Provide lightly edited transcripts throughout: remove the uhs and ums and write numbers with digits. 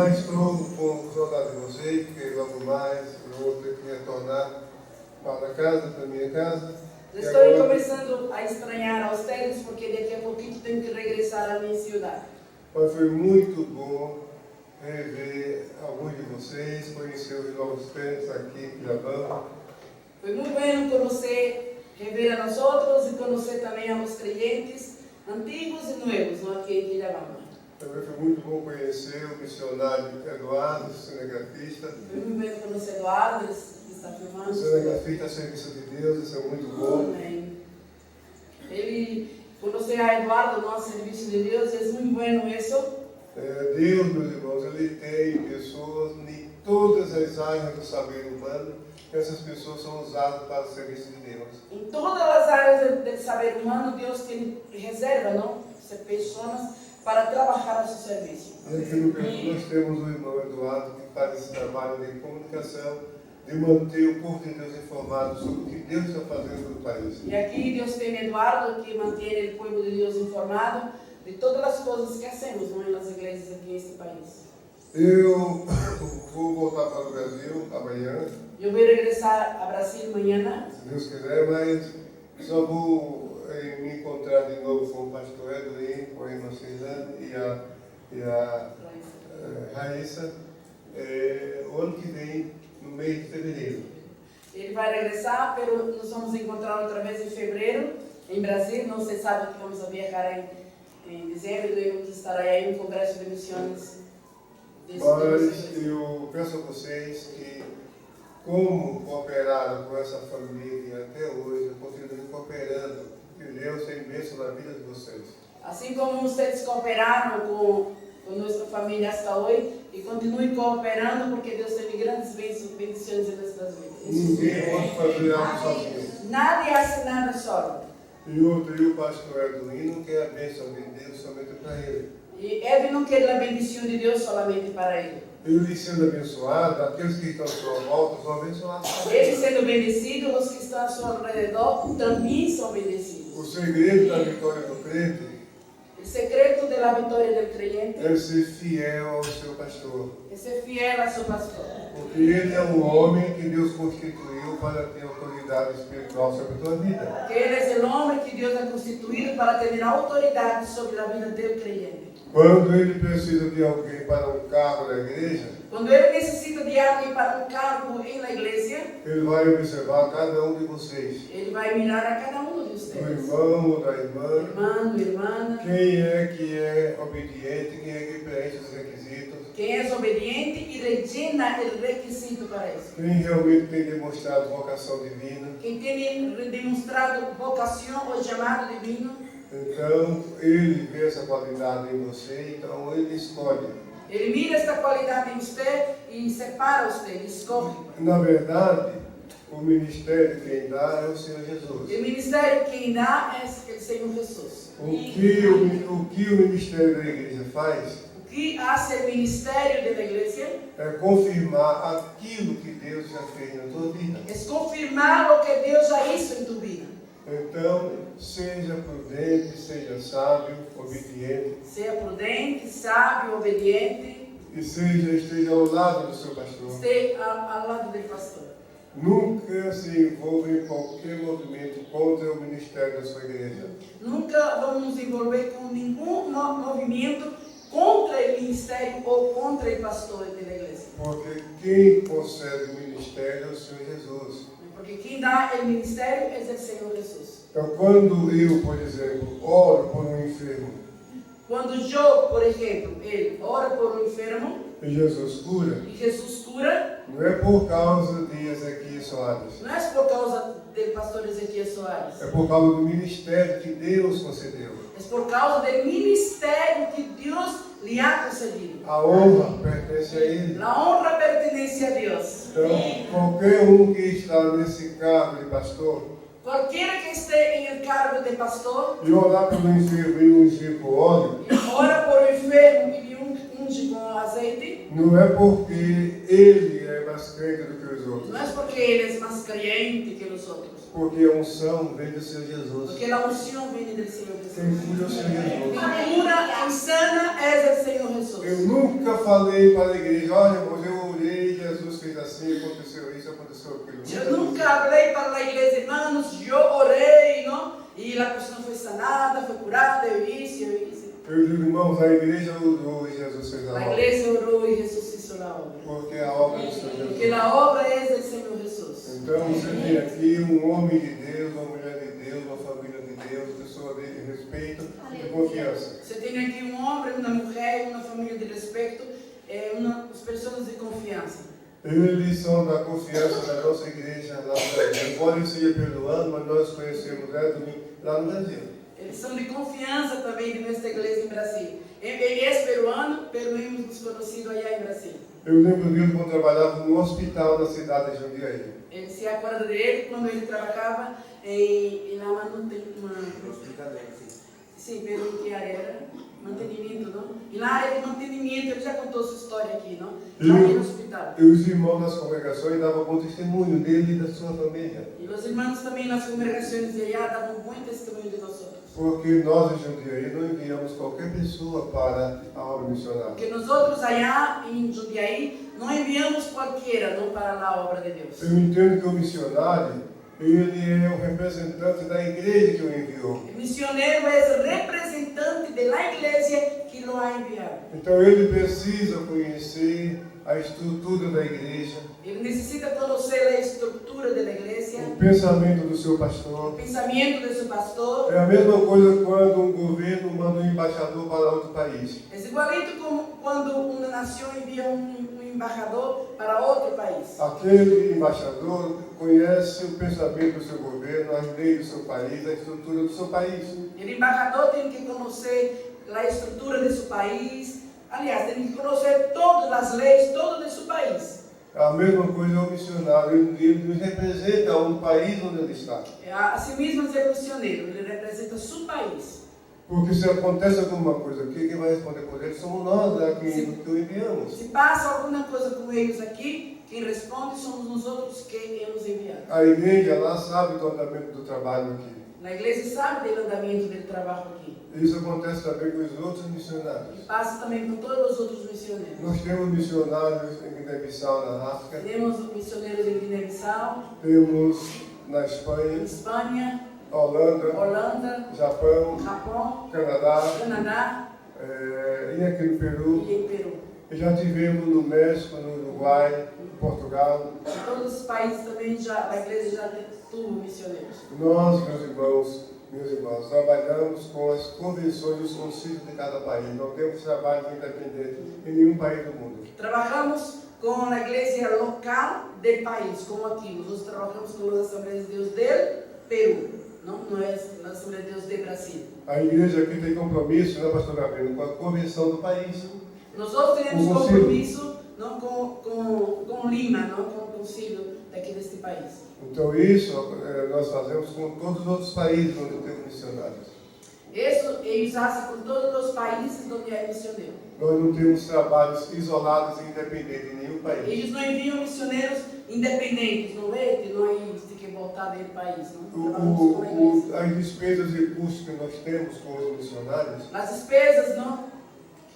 Mas estou com saudade de vocês, porque logo mais eu vou ter que retornar para casa, para minha casa. Estou começando a estranhar a ustedes porque daqui a pouquinho tenho que regressar à minha cidade. Mas foi muito bom rever alguns de vocês, conhecer os novos crentes aqui em Quilabamba. Foi muito bom conhecer, rever a nós outros e conhecer também a os crentes antigos e novos aqui em Quilabamba. Também foi muito bom conhecer o missionário Eduardo, cinegrafista. Foi muito bom conhecer Eduardo, que está filmando. O cinegrafista a serviço de Deus, isso é muito bom. Amém. Ele, conhecer a Eduardo, nosso serviço de Deus, é muito bom isso. Deus, meus irmãos, Ele tem pessoas em todas as áreas do saber humano. Essas pessoas são usadas para o serviço de Deus. Em todas as áreas do saber humano, Deus tem reserva, não? Pessoas para trabalhar a seu serviço. E aqui no Peru nós temos o irmão Eduardo que faz esse trabalho de comunicação, de manter o povo de Deus informado sobre o que Deus está fazendo no país. E aqui Deus tem Eduardo que mantém o povo de Deus informado de todas as coisas que hacemos, não, nas igrejas aqui neste país. Eu vou voltar para o Brasil amanhã. Eu vou regressar a Brasil amanhã. Se Deus quiser, mas só vou me encontrar de novo com o pastor Edwin, com a irmã Suzane e a Raíssa o ano que vem, no mês de fevereiro. Ele vai regressar, mas nós vamos encontrar outra vez em fevereiro, em Brasil. Não se sabe que vamos viajar em dezembro e vamos estar aí em um congresso de missões. Mas eu peço a vocês que, como cooperaram com essa família até hoje, continuem cooperando, que Deus tem bênção na vida de vocês. Assim como vocês cooperaram com nossa família até hoje, e continuem cooperando, porque Deus tem grandes bendições em nossas vidas. Ninguém pode fazer algo sozinho. Nada faz nada solo. E o pastor Edwin não quer a bênção de Deus somente para ele. E ele não quer a bendição de Deus somente para ele. Ele sendo abençoado, aqueles que estão à sua volta são abençoados. Ele sendo bendecido, os que estão ao seu redor também são bendecidos. O segredo da vitória do crente O secreto da vitória do crente é ser fiel ao seu pastor. é ser fiel a seu pastor. Porque ele é um homem que Deus constituiu para ter autoridade espiritual sobre a tua vida. Porque ele é o homem que Deus ha constituído para ter autoridade sobre a vida do crente. Quando ele precisa de alguém para um cargo na igreja, Quando ele necessita de alguém para um cargo na igreja, ele vai observar cada um de vocês. ele vai mirar a cada um de Do vocês. irmão ou da irmã. Irmão, irmã. Quem é que é obediente, quem é que preenche os requisitos. Quem é obediente e regina o requisito para isso. Quem realmente tem demonstrado vocação divina. Quem tem demonstrado vocação ou chamado divino. Então, ele vê essa qualidade em você, então ele escolhe. Ele mira esta qualidade em você e separa você, escolhe. Na verdade, o ministério quem dá é o Senhor Jesus. O ministério quem dá é o Senhor Jesus. O que o ministério da igreja faz O que faz o ministério da igreja é confirmar aquilo que Deus já fez na tua vida. é confirmar o que Deus já hizo em tu vida. Então, seja prudente, seja sábio, obediente. Seja prudente, sábio, obediente. E esteja ao lado do seu pastor. Esteja ao lado do pastor. Nunca se envolva em qualquer movimento contra o ministério da sua igreja. Nunca vamos nos envolver com nenhum movimento contra o ministério ou contra o pastor da igreja. Porque quem concede o ministério é o Senhor Jesus. Porque quem dá o ministério é o Senhor Jesus. Então, quando eu, por exemplo, oro por um enfermo, Quando eu, por exemplo, ele ora por um enfermo e Jesus cura, e Jesus cura, não é por causa de Ezequias Soares, não é por causa do pastor Ezequiel Soares, é por causa do ministério que Deus concedeu. é por causa do ministério que Deus lhe ha concedido. A honra pertence a Ele. A honra pertence a Deus. Então, qualquer um que está nesse cargo de pastor, Qualquer que esteja em cargo de pastor, e orar pelo enfermo e ungir com óleo, e ora por um enfermo e um unge com azeite, não é porque ele é mais crente do que os outros. não é porque ele é mais crente que os outros. Porque a unção vem do Senhor Jesus. Porque a unção vem do Senhor Quem Jesus. cura é o Senhor Jesus. Quem cura e sana é o Senhor Jesus. Eu nunca falei para a igreja, olha irmãos, eu orei, Jesus fez assim, aconteceu isso, aconteceu aquilo. Eu nunca falei para a igreja, irmãos, eu orei, não? E a pessoa foi sanada, foi curada, eu isso. Eu digo, irmãos, a igreja orou e Jesus fez a A obra. igreja orou e Jesus fez a obra. Porque a obra do Senhor Jesus. Porque a obra é do Senhor Jesus. Então você tem aqui um homem de Deus, uma mulher de Deus, uma família de Deus, pessoa de respeito e confiança. Você tem aqui um homem, uma mulher, uma família de respeito, umas pessoas de confiança. Eles são da confiança da nossa igreja lá no Brasil. Embora eu seja peruano, mas nós conhecemos lá no Brasil. Eles são de confiança também de nossa igreja em Brasil. Ele é peruano, pero hemos nos conhecido allá em Brasil. Eu lembro dele quando trabalhava no hospital na cidade de Jundiaí. Ele se acorda dele quando ele trabalhava em la manutenção. Sim, pero em que área era? Mantenimento, não? E na área de mantenimento, ele já contou sua história aqui, não? Lá no hospital. E os irmãos das congregações davam bom testemunho dele e da sua família. E os irmãos também nas congregações de allá davam bom testemunho de nós outros. Porque nós em Jundiaí não enviamos qualquer pessoa para a obra missionária. Porque nós outros allá em Jundiaí não enviamos qualquer, não para a obra de Deus. Eu entendo que o missionário, ele é o representante da igreja que o enviou. O missionário é o representante da igreja que o ha enviado. Então ele precisa conhecer a estrutura da igreja, Ele necessita conhecer a estrutura da igreja, o pensamento do seu o pastor. pensamento de seu pastor. É a mesma coisa quando um governo manda um embaixador para outro país. É igualito como quando uma nação envia um embaixador para outro país. Aquele embaixador conhece o pensamento do seu governo, as leis do seu país, a estrutura do seu país. O embaixador tem que conhecer a estrutura de seu país. Aliás, tem que conhecer todas as leis, todo de seu país. A mesma coisa é o missionário, ele nos representa um país onde ele está. Assim mesmo é o missionário, ele representa seu país. Porque se acontece alguma coisa aqui, quem vai responder por ele somos nós, né, que o enviamos. Se passa alguma coisa com eles aqui, quem responde somos nós outros que hemos enviado. A igreja lá sabe do andamento do trabalho aqui. Na igreja sabe do andamento do trabalho aqui. Isso acontece também com os outros missionários. E passa também com todos os outros missionários. Nós temos missionários em Guiné-Bissau, na África. Temos missionários em Guiné-Bissau, Temos na em Espanha, Espanha, Holanda, Holanda, Japão, Japão, Canadá, Canadá e aqui no Peru. e em Peru. E já tivemos no México, no Uruguai, em Portugal. Em todos os países também a igreja já teve missioneiros. Nós, meus irmãos, trabalhamos com as convenções e os concílios de cada país. Não temos trabalho independente em nenhum país do mundo. Trabalhamos com a igreja local do país, como aqui. Nós trabalhamos com as Assembleias de Deus do Peru, não é a Assembleia de Deus do Brasil. A igreja aqui tem compromisso, né, pastor Gabriel, com a convenção do país. Nós outros temos compromisso não, com Lima, não com o concílio daqui deste país. Então isso nós fazemos com todos os outros países onde temos missionários. Isso eles fazem com todos os países onde é missionário. Nós não temos trabalhos isolados e independentes em nenhum país. Eles não enviam missioneiros independentes, não é? Que nós temos que voltar do país, não? Trabalhamos com a igreja. As despesas e recursos que nós temos com os missionários, As despesas, não?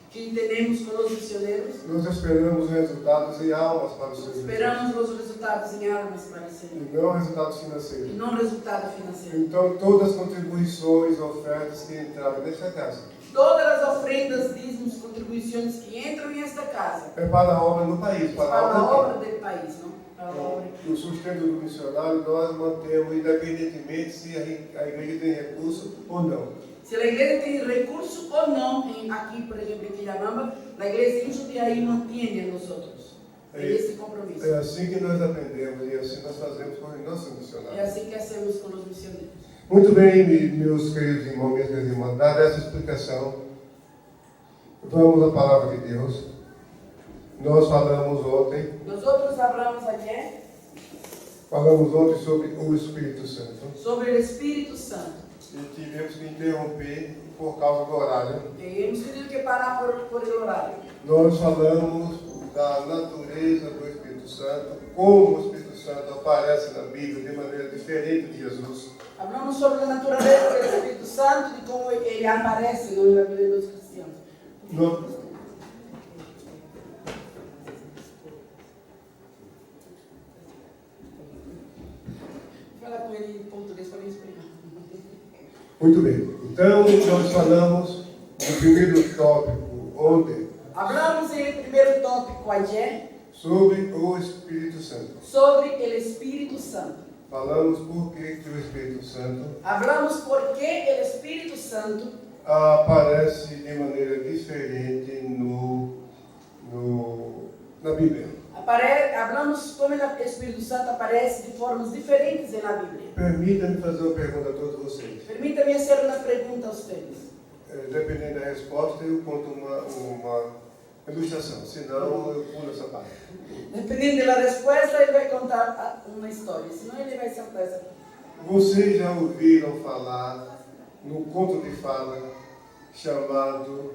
Que temos com os missionários. nós esperamos resultados em almas para os seus Esperamos os resultados em armas para o e Senhor. não resultados E financeiros. não resultado financeiro. Então todas as contribuições, ofertas que entraram nesta casa Todas as ofrendas, dízimos, contribuições que entram nesta casa. é para a obra no país, para Para a a obra obra do país, não? Para a obra aqui. O sustento do missionário nós mantemos independentemente se a igreja tem recurso ou não. Se a igreja tem recurso ou não, aqui, por exemplo, em Quilhamamba, a igreja em Jundiaí mantém a nós outros. Tem esse compromisso. É assim que nós aprendemos e assim nós fazemos com os nossos É missionários. assim que hacemos com os missionários. Muito bem, meus queridos irmãos, minhas queridas irmãs, dada essa explicação, vamos à palavra de Deus. Nós falamos ontem Falamos ontem sobre o Espírito Santo. sobre o Espírito Santo. e tivemos que interromper por causa do horário. E hemos tenido que parar por el horário. Nós falamos da natureza do Espírito Santo, como o Espírito Santo aparece na Bíblia de maneira diferente de Jesus. Hablamos sobre a natureza do Espírito Santo e como ele aparece na vida dos cristianos. Fala com ele em português para me explicar. Muito bem. Então, nós falamos no primeiro tópico ontem. Hablamos em primeiro tópico ayer Sobre o Espírito Santo. sobre o Espírito Santo. Falamos por que o Espírito Santo Hablamos por que o Espírito Santo aparece de maneira diferente na Bíblia. Hablamos como o Espírito Santo aparece de formas diferentes na Bíblia. Permita-me fazer uma pergunta a todos vocês. Permita-me fazer uma pergunta a vocês. Dependendo da resposta, eu conto uma ilustração, senão eu pulo essa parte. Dependendo da resposta, ele vai contar uma história, senão ele vai saltar essa parte. Vocês já ouviram falar no conto de fada chamado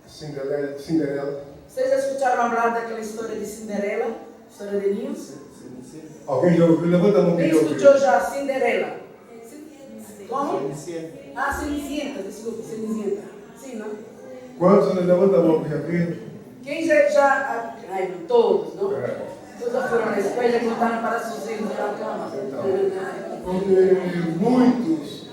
Cinderela? Vocês já escutaram falar daquela história de Cinderela? História de ninhos? Alguém já ouviu? Levanta a mão Quem quem já ouviu. escutou já Cinderela? Como? Cenicienta. Ah, Cenicienta, desculpa, Cenicienta. Sim, não? Quantos levanta a mão que já viram? Quem já... Ai, não, todos, não? É. Todos já foram na escola e contaram para seus filhos na cama. Porque muitos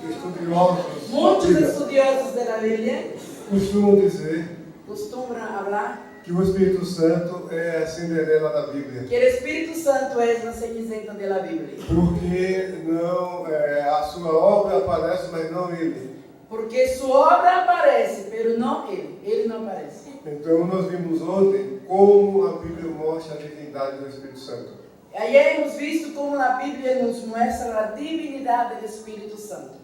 Muitos estudiosos da Bíblia costumam dizer costumam falar que o Espírito Santo é a Cinderela da Bíblia. que o Espírito Santo é a Cenicienta da Bíblia. Porque não, a sua obra aparece, mas não ele. Porque sua obra aparece, mas não ele. Ele não aparece. Então nós vimos ontem como a Bíblia mostra a divindade do Espírito Santo. Aí hemos visto como a Bíblia nos mostra a divinidade do Espírito Santo.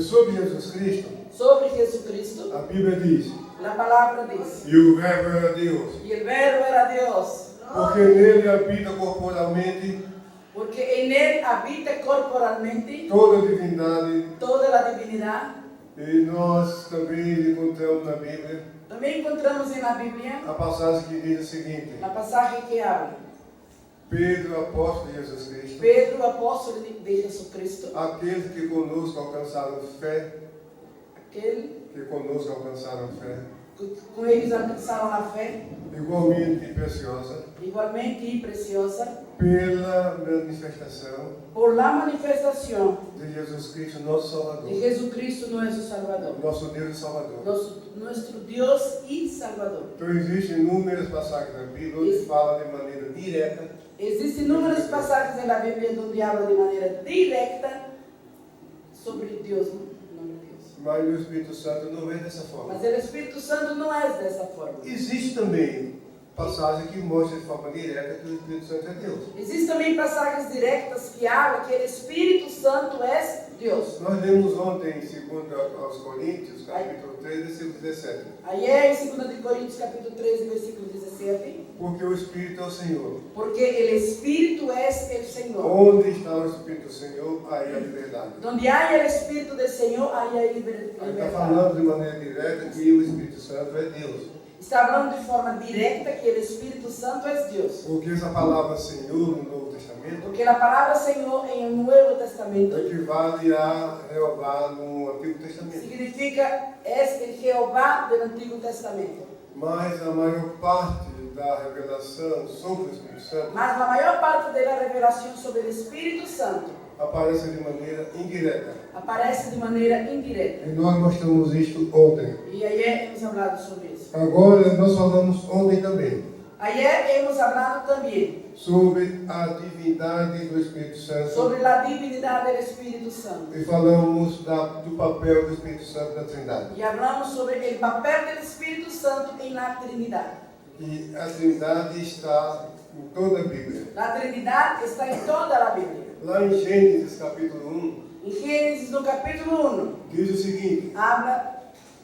Sobre Jesus Cristo, Sobre Jesucristo, a Bíblia diz: a palavra diz: e o Verbo era Deus, e o Verbo era Deus, porque nele habita corporalmente porque em ele habita corporalmente toda a divindade. toda a divinidade. E nós também encontramos na Bíblia Também encontramos na Bíblia a passagem que diz o seguinte: a passagem que habla Pedro, apóstolo de Jesus Cristo, Pedro, apóstolo de Jesus Cristo, aqueles que conosco alcançaram fé, aquele que conosco alcançaram fé, que com eles alcançaram a fé, igualmente preciosa, igualmente e preciosa, pela manifestação por la manifestação de Jesus Cristo, nosso Salvador, de Jesucristo, nosso Salvador, nosso Deus e Salvador. nosso Deus e Salvador. Então existem inúmeras passagens da Bíblia onde fala de maneira direta Existem inúmeras passagens na Bíblia onde habla de maneira direta sobre Deus, o nome de Deus. mas o Espírito Santo não é dessa forma. Mas o Espírito Santo não é dessa forma. Existe também passagem que mostra de forma direta que o Espírito Santo é Deus. Existem também passagens diretas que hablam que o Espírito Santo é Deus. Nós lemos ontem em 2 aos Coríntios, capítulo 3, versículo 17. Aí é em 2 de Coríntios, capítulo 13, versículo 17. Porque o Espírito é o Senhor. Porque o Espírito é o Senhor. Onde está o Espírito do Senhor, aí a liberdade. Donde há o Espírito do Senhor, há a Aí está liberdade. falando de maneira direta que o Espírito Santo é Deus. Está falando de forma direta que o Espírito Santo é Deus. Porque essa palavra Senhor no Novo Testamento Porque a palavra Senhor em o Novo Testamento equivale a Jeová no Antigo Testamento. significa o Jeová do Antigo Testamento. Mas a maior parte da revelação sobre o Espírito Santo Mas a maior parte da revelação sobre o Espírito Santo aparece de maneira indireta. aparece de maneira indireta. E nós mostramos isto ontem. E ayer hemos falado sobre isso. Agora nós falamos ontem também Ayer hemos falado também sobre a divindade do Espírito Santo. sobre a divinidade do Espírito Santo. E falamos do papel do Espírito Santo na Trindade. E falamos sobre o papel do Espírito Santo na Trindade. E a Trindade está em toda a Bíblia. A Trindade está em toda a Bíblia. Lá em Gênesis capítulo 1, Em Gênesis, no capítulo 1, diz o seguinte: habla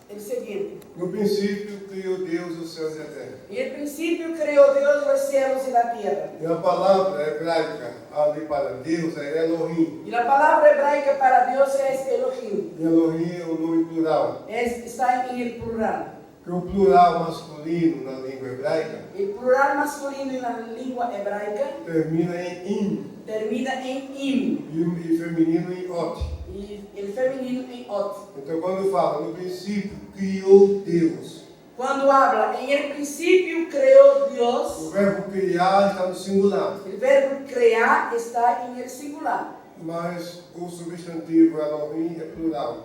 o seguinte: no princípio criou Deus os céus e a terra. E no princípio criou Deus os cielos y la tierra. E a palavra hebraica ali para Deus é Elohim. Y la palabra hebraica para Dios es Elohim. E Elohim é o nome plural. Está en el plural. Porque o plural masculino na língua hebraica El plural masculino en la lengua hebraica termina em im termina en im e feminino em ot. y el femenino en ot. Então, quando fala no princípio criou Deus, Cuando habla, en el principio creó o Dios, verbo criar está no singular, el verbo crear está en el singular, mas o substantivo Elohim é plural.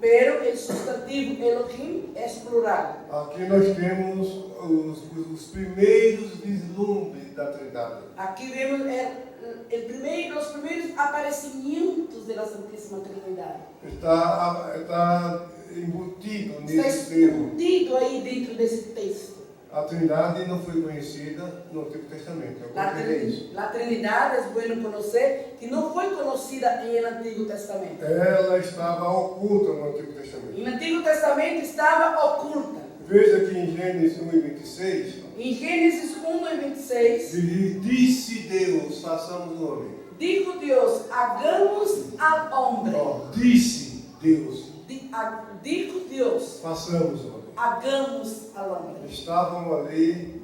pero el sustantivo Elohim es plural. Aqui nós temos os primeiros vislumbres da Trindade. Aquí vemos los primeros aparecimientos de la Santísima Trinidad. Está embutido Está nesse termo. escondido ahí dentro de ese texto. A Trindade não foi conhecida no Antigo Testamento. Eu confirmei isso. La Trinidad es bueno conocer que no fue conocida en el Antiguo Testamento. Ela estava oculta no Antigo Testamento. En el Antiguo Testamento estaba oculta. Veja que em Gênesis 1:26, En Génesis 1 y 26, disse Deus, façamos o homem. dijo Dios, hagamos al hombre. Disse Deus, Dijo Dios, façamos o homem. hagamos al hombre. Estavam ali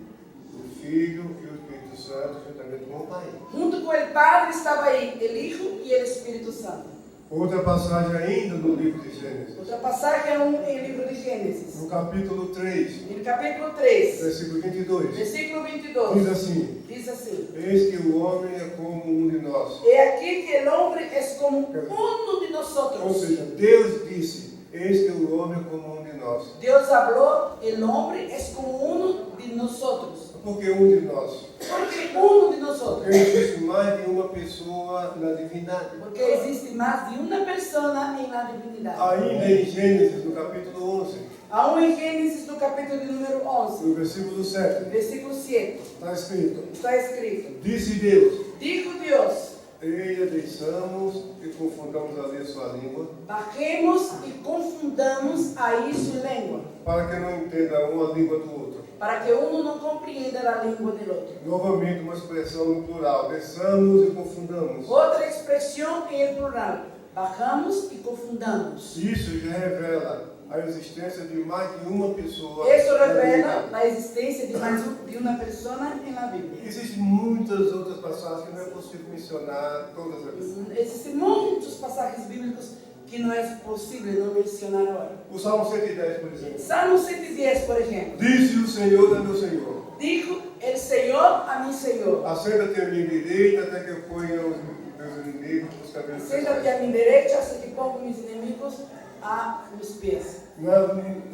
o Filho e o Espírito Santo juntamente com o Pai. Junto con el Padre estaba ahí el Hijo y el Espíritu Santo. Outra passagem ainda no livro de Gênesis, Otra pasaje aún en el libro de Génesis. no capítulo 3, En el capítulo 3, versículo 22, versículo diz 22, assim: dice así. Eis que o homem é como um de nós. He aquí que el hombre es como uno de Ou nosotros. seja, Deus disse: Eis que o homem é como um de nós. Dios habló, el hombre es como uno de nosotros. Por que um de nós? Porque uno de nosotros. Porque existe mais de uma pessoa na divindade. Porque existe más de una persona en la divinidad. Ainda em Gênesis, no capítulo 11, Aún en Génesis, no capítulo de número 11, no versículo 7, versículo 7, está escrito: está escrito. Disse Deus: Dijo Dios, Eia, deixamos e confundamos ali a sua língua, bajemos y confundamos ahí su lengua, para que não entenda um a língua do outro. para que uno no comprenda la lengua del otro. Novamente, uma expressão no plural: desçamos e confundamos. Otra expresión en el plural, bajamos y confundamos. Isso já revela a existência de mais de uma pessoa. Eso na revela Bíblia. la existencia de una persona en la Biblia. Existem muitas outras passagens que não é possível mencionar todas aqui. Existen muchos pasajes bíblicos que no es posible no mencionar ahora. O Salmo 110, por exemplo. Salmo 110, por ejemplo. Disse o Senhor a meu Senhor: Dijo el Señor a mi Señor, assenta-te à minha direita até que eu ponha os meus inimigos nos cabelos dos siéntate pés. a mi derecha hasta que pongo mis enemigos a mis pies.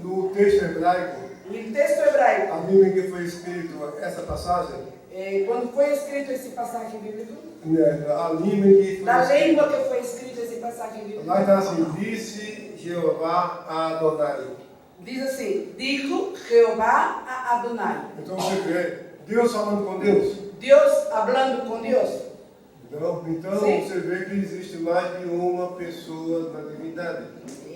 No texto hebraico, En el texto hebraico, a Bíblia em que foi escrito essa passagem, cuando fue escrito ese pasaje bíblico, a língua em que foi la escrito, lengua que fue escrito ese pasaje bíblico, lá está assim: disse Jeová a Adonai. dice así, dijo Jehová a Adonai. Então você vê Deus falando com Deus. Dios hablando con Dios. Não? Então Sim. você vê que existe mais de uma pessoa na divindade.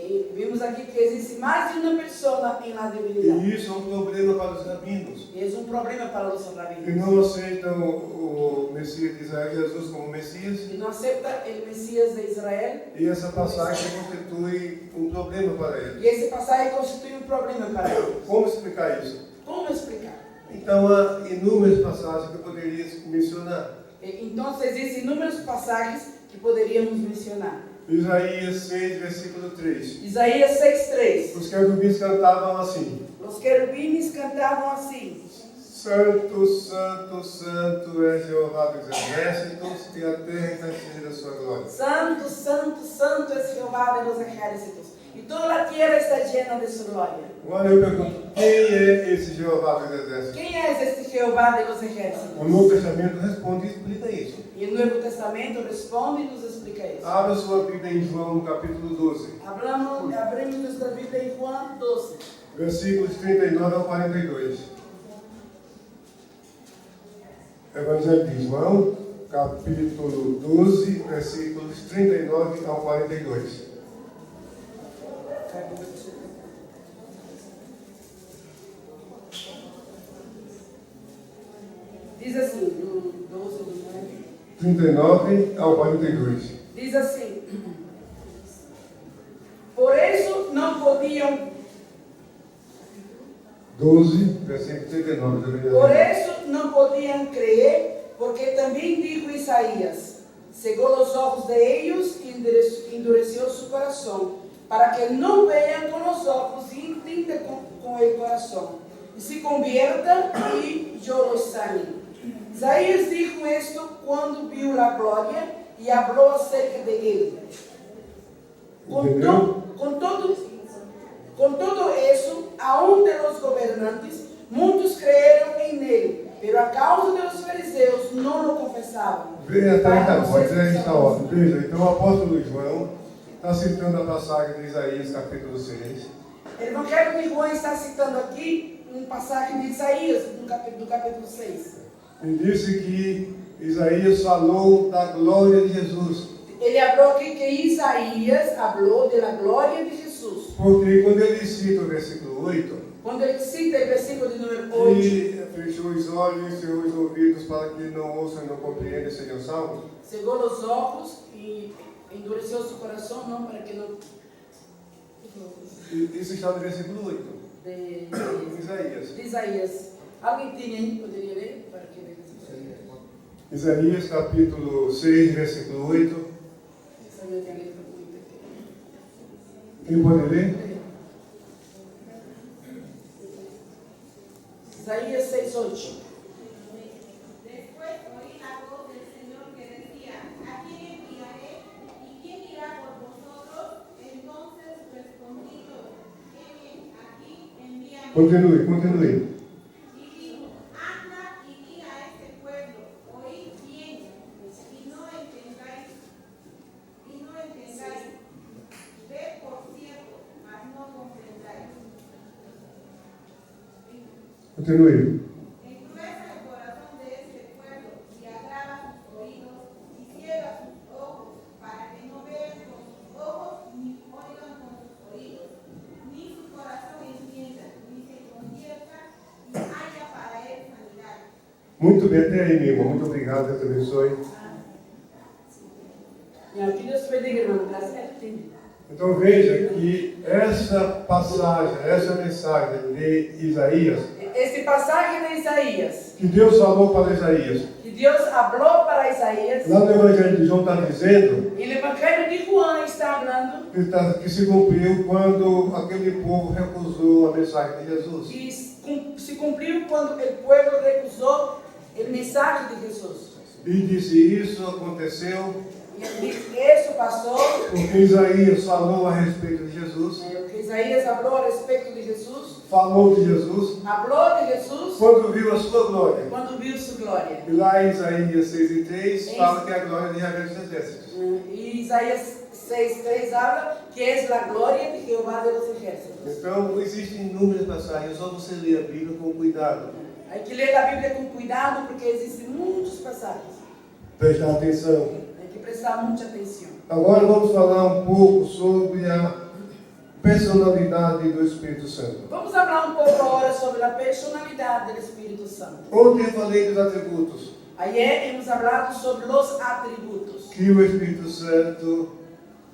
Y vimos aquí que existe más de una persona en la divinidad. E isso é um problema para os rabinos. Y es un problema para los Que rabinos. não aceitam o Messias de Israel, Jesus, como Messias. Y no acepta el Mesías de Israel. E essa passagem constitui um problema para eles. Y ese pasaje constituye un problema para ellos. Como explicar isso? ¿Cómo explicar? Então há inúmeras passagens que eu poderia mencionar. Entonces existen inúmeros pasajes que podríamos mencionar. Isaías 6, versículo 3. Isaías 6:3. Os querubins cantavam assim: Los querubines cantaban así. Santo, Santo, Santo é Jeová dos exércitos, e a terra está cheia da sua glória. Santo, santo, santo es Jehová de los ejércitos. Y toda la tierra está llena de su gloria. Agora eu pergunto: quem é esse Jeová dos exércitos? ¿Quién es este Jehová de los ejércitos? O Novo Testamento responde e explica isso. Y el Nuevo Testamento responde y nos explica eso. Abra sua Bíblia em João, no capítulo 12, Abrimos nuestra Biblia en Juan 12, versículos 39 ao 42. Evangelho de João, capítulo 12, versículos 39 ao 42. Diz assim, do 12 do 39 ao 42. Diz assim: por isso não podiam. 12, versículo 39. Por isso não podiam crer, porque também dijo Isaías: cegou os olhos de ellos e endureceu su coração, para que não vejam com os olhos e entendam com o coração, e se conviertam e eu los sane. Isaías dijo esto quando viu a glória e falou acerca de ele. Com todo isso, aún de los gobernantes, muitos creyeron en él, pero a causa de los fariseus não lo confessavam. Veja atrás da voz, esta ordem. Veja, então o apóstolo João está citando a passagem de Isaías capítulo 6. O Evangelho de João está citando aqui passagem de Isaías, do capítulo 6. E disse que Isaías falou da glória de Jesus. Ele falou aqui que Isaías falou da glória de Jesus. Porque quando ele cita o versículo 8, quando ele cita o versículo de número 8, e fechou os olhos e seus ouvidos para que não ouçam e não compreendam, sejam salvos. Cegou os olhos e endureceu seu coração, não para que não. Isso está no versículo 8. De Isaías. Alguém tem aí? Poderia ler? Para que ler? Isaías capítulo 6, versículo 8. Quem pode ler? Isaías 6, 8. Después oí la voz del Señor que decía: ¿a quién enviaré? ¿Y quién irá por vosotros? Entonces respondí yo: heme aquí, envíame. Continue. Y dijo: anda y di a este pueblo: oíd bien, y no entendáis. Ved por cierto, mas no comprendáis. Continue. Engruesa el corazón de este pueblo y agrava sus oídos y ciega sus ojos, para que no vean con sus ojos ni oigan con sus oídos, ni su corazón entienda, ni se convierta y haya para él sanidad. Muito bem, até aí, meu irmão. Muito obrigado, Deus te abençoe. Que Deus te bendiga, irmão. Graças a Deus. Então veja que essa passagem, essa mensagem de Isaías, esta passagem de Isaías, que Deus falou para Isaías, que Deus falou para Isaías, lá no Evangelho de João está dizendo, e no Evangelho de João está falando, que se cumpriu quando aquele povo recusou a mensagem de Jesus. que se cumpriu quando o povo recusou a mensagem de Jesus. E disse: isso aconteceu E isso passou porque Isaías falou a respeito de Jesus. Porque Isaías falou a respeito de Jesus. Falou de Jesus. Falou de Jesus. Quando viu a sua glória. Quando viu sua glória. E lá em Isaías 6:3 fala que é a glória de Yahvé dos exércitos. E Isaías 6:3 fala que é a glória de Jeová dos exércitos. Então existem inúmeras passagens. É só você ler a Bíblia com cuidado. Hay que ler a Bíblia com cuidado porque existem muitas passagens. Prestar atenção. Tem que prestar muita atenção. Agora vamos falar um pouco sobre a personalidade do Espírito Santo. Vamos falar um pouco agora sobre a personalidade do Espírito Santo. Ontem eu falei dos atributos. Ayer hemos hablado sobre os atributos. Que o Espírito Santo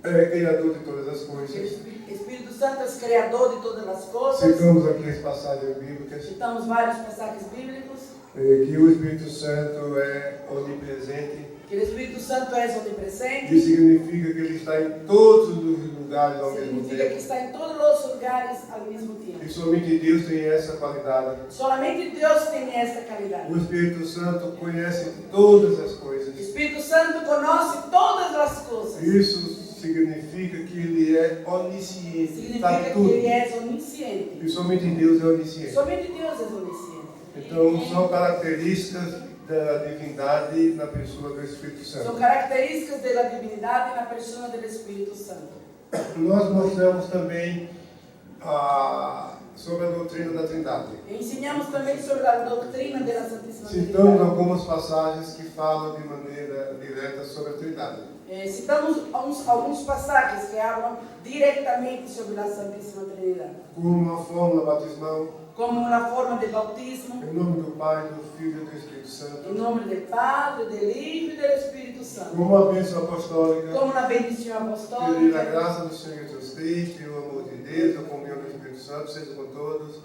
é criador de todas as coisas. O Espírito Santo é o criador de todas as coisas. Citamos aqui as passagens bíblicas. Citamos várias passagens bíblicas. Que o Espírito Santo é onipresente. Que o Espírito Santo é onipresente. Que significa que ele está em todos os lugares ao mesmo Significa tempo. que está em todos os lugares ao mesmo tempo. E somente Deus tem essa qualidade. Solamente Deus tem esta qualidade. O Espírito Santo conhece todas as coisas. O Espírito Santo conhece todas as coisas. Isso significa que ele é onisciente. Significa que ele é onisciente. E somente Deus é onisciente. Somente Deus é onisciente. Então são características da divindade na pessoa do Espírito Santo. São características da divindade na pessoa do Espírito Santo. Nós mostramos também sobre a doutrina da Trindade. Ensinamos também sobre a doutrina da Santíssima Citamos Trindade. algumas passagens que falam de maneira direta sobre a Trindade. Citamos alguns passagens que falam diretamente sobre a Santíssima Trindade. Como uma fórmula batismal. Como na forma de bautismo. Em nome do Pai, do Filho e do Espírito Santo. Em nome do Padre, do Hijo e do Espírito Santo. Como a bênção apostólica. Como na bendição Pedir a apostólica. graça do Senhor Jesus Cristo e o amor de Deus, a comunhão do Espírito Santo, seja com todos.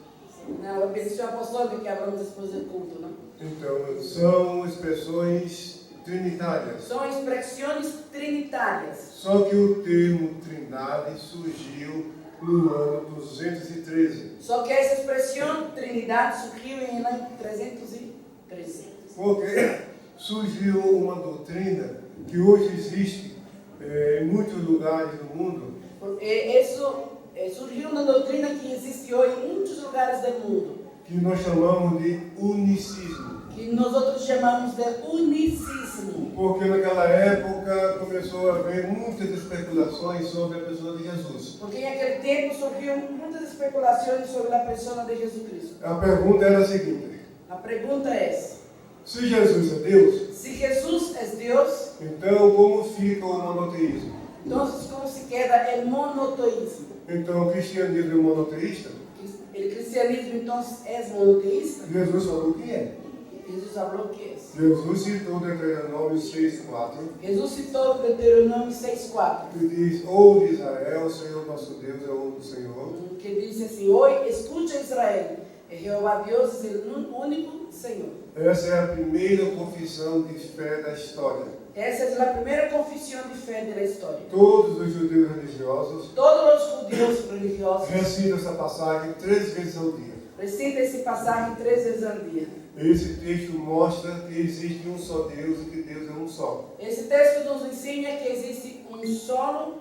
Não, a bendição apostólica que abramos depois do culto, não? Então, são expressões trinitárias. São expressões trinitárias. Só que o termo trindade surgiu no ano 213. Só que essa expressão Trindade surgiu em ano 313. Porque surgiu uma doutrina que hoje existe em muitos lugares do mundo, Isso surgiu uma doutrina que existe hoje em muitos lugares do mundo, que nós chamamos de unicismo. que nós outros chamamos de unicismo. Porque naquela época começou a haver muitas especulações sobre a pessoa de Jesus. Porque em aquele tempo surgiu muitas especulações sobre a pessoa de Jesus Cristo. A pergunta era a seguinte: A pergunta é essa: se Jesus é Deus, se Jesus é Deus, então como fica o monoteísmo? então como se queda o monoteísmo? Então o cristianismo é monoteísta? O cristianismo então é monoteísta? Jesus falou que é. Jesus falou que é. Jesus citou Deuteronômio 6,4, Jesus citou o Deuteronômio 6,4, que diz: ouve Israel, o Senhor nosso Deus é o único Senhor. que diz assim: Oi, escute Israel, Jeová Deus é o único Senhor. Essa é a primeira confissão de fé da história. Essa é a primeira confissão de fé da história. Todos os judeus religiosos Todos os judeus religiosos recitam essa passagem 3 vezes ao dia. recitam essa passagem 3 vezes ao dia. Esse texto mostra que existe um só Deus e que Deus é um só. Esse texto nos ensina que existe um solo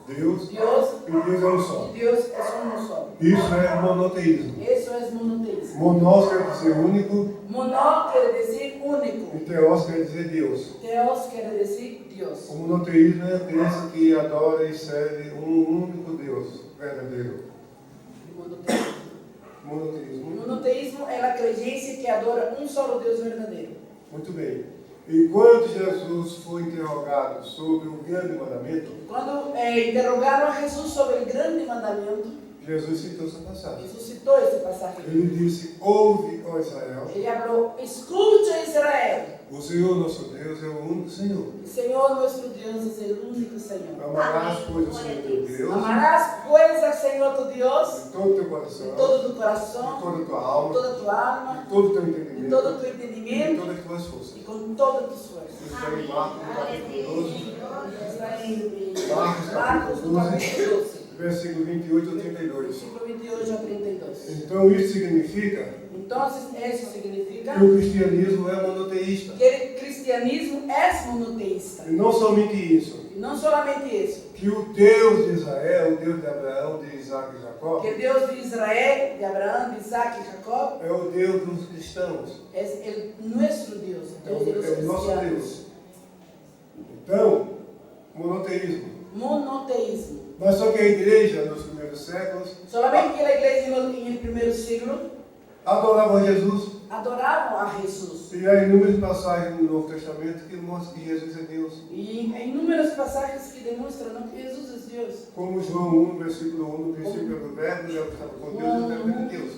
Deus Deus e Deus é um só. e Deus é um só. Isso é monoteísmo. Isso é monoteísmo. Monós quer dizer único Monó quer dizer único. e teós quer dizer Deus. Deus quer dizer Deus. O monoteísmo é a crença que adora e serve um único Deus verdadeiro. Monoteísmo. Monoteísmo. O monoteísmo é a crença que adora um só Deus verdadeiro. Muito bem. E quando Jesus foi interrogado sobre o grande mandamento, Quando interrogaram a Jesus sobre o grande mandamento, Jesus citou essa passagem. Jesus citou essa passagem. Ele disse: ouve, ó Israel, Ele falou: escute Israel, o Senhor nosso Deus é o único Senhor. o Senhor nosso Deus é o único Senhor. Amarás, pois, o Senhor teu Deus Amarás, pois, ao Senhor teu Deus de todo o teu de coração, todo o teu de coração, toda a tua de alma, toda a tua alma, de todo o teu de entendimento, todo o teu e de entendimento todas as tuas forças. e com todas as tuas forças. Isso está em Marcos, no capítulo 12, Está em Marcos, no capítulo 12, versículo 28 ao 32. versículo 28 a 32. Então isso significa Então, isso significa que o cristianismo é monoteísta. que o cristianismo é monoteísta. E não somente isso, E não somente isso, que o Deus de Israel, o Deus de Abraão, de Isaac e Jacó, que Deus de Israel, de Abraão, de Isaac e Jacob, é o Deus dos cristãos. é o nosso Deus, É Deus de los o nosso cristianos. Deus. Então, monoteísmo. Monoteísmo. Mas só que a igreja, nos primeiros séculos, Solamente que a igreja no primeiro século adorava Jesus. adoravam a Jesus. E há inúmeras passagens no Novo Testamento que mostram que Jesus é Deus. E em inúmeras passagens que demonstram que Jesus é Deus. Como João 1, versículo 1, no princípio era o verbo, e estava com Deus, e o verbo era Deus.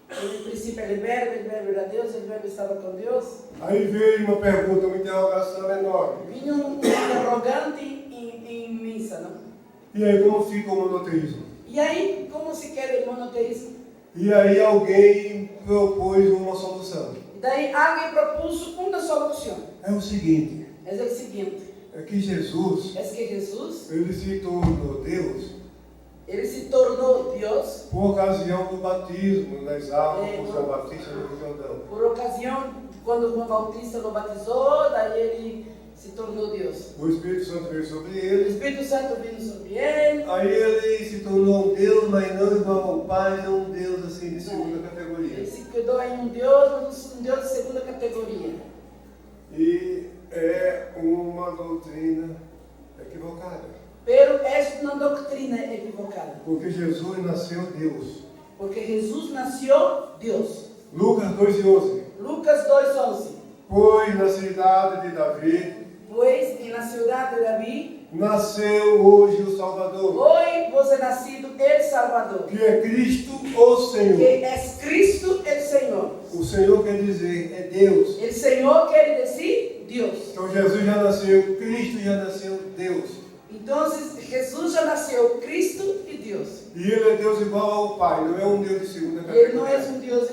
No princípio era o verbo era Deus, o verbo estava com Deus. Aí veio uma pergunta, uma interrogação enorme. Vinha um interrogante em missa, não? E aí como fica o monoteísmo? E aí, como se quer o monoteísmo? E aí alguém propôs uma solução. E daí alguém propôs uma solução. É o seguinte, É o seguinte, é que Jesus, é que Jesus, ele se tornou Deus ele se tornou Deus por ocasião do batismo nas águas por João Batista no Rio Jordão. por ocasião, quando João Bautista o batizou, daí ele se tornou Deus. O Espírito Santo veio sobre O ele. Espírito Santo vindo sobre ele. Aí ele se tornou um Deus, mas não igual ao Pai, não um Deus assim de segunda Ele categoria. se quedou em um Deus, mas um Deus de segunda categoria. E é uma doutrina equivocada. Pero é uma doutrina equivocada. Porque Jesus nasceu Deus. Porque Jesus nasceu Deus. Lucas 2,11. Lucas 2:11. Pois na cidade de Davi Pois na cidade de Davi, nasceu hoje o Salvador, hoje vos é nascido el Salvador, que é Cristo o Senhor. que é Cristo el Senhor. O Senhor quer dizer, é Deus. El Señor quiere decir Dios. Então Jesus já nasceu, Cristo já nasceu Deus. Entonces Jesús ya nació Cristo y Dios. E Ele é Deus igual ao Pai, não é um Deus de segunda Y Él no es categoria. un Dios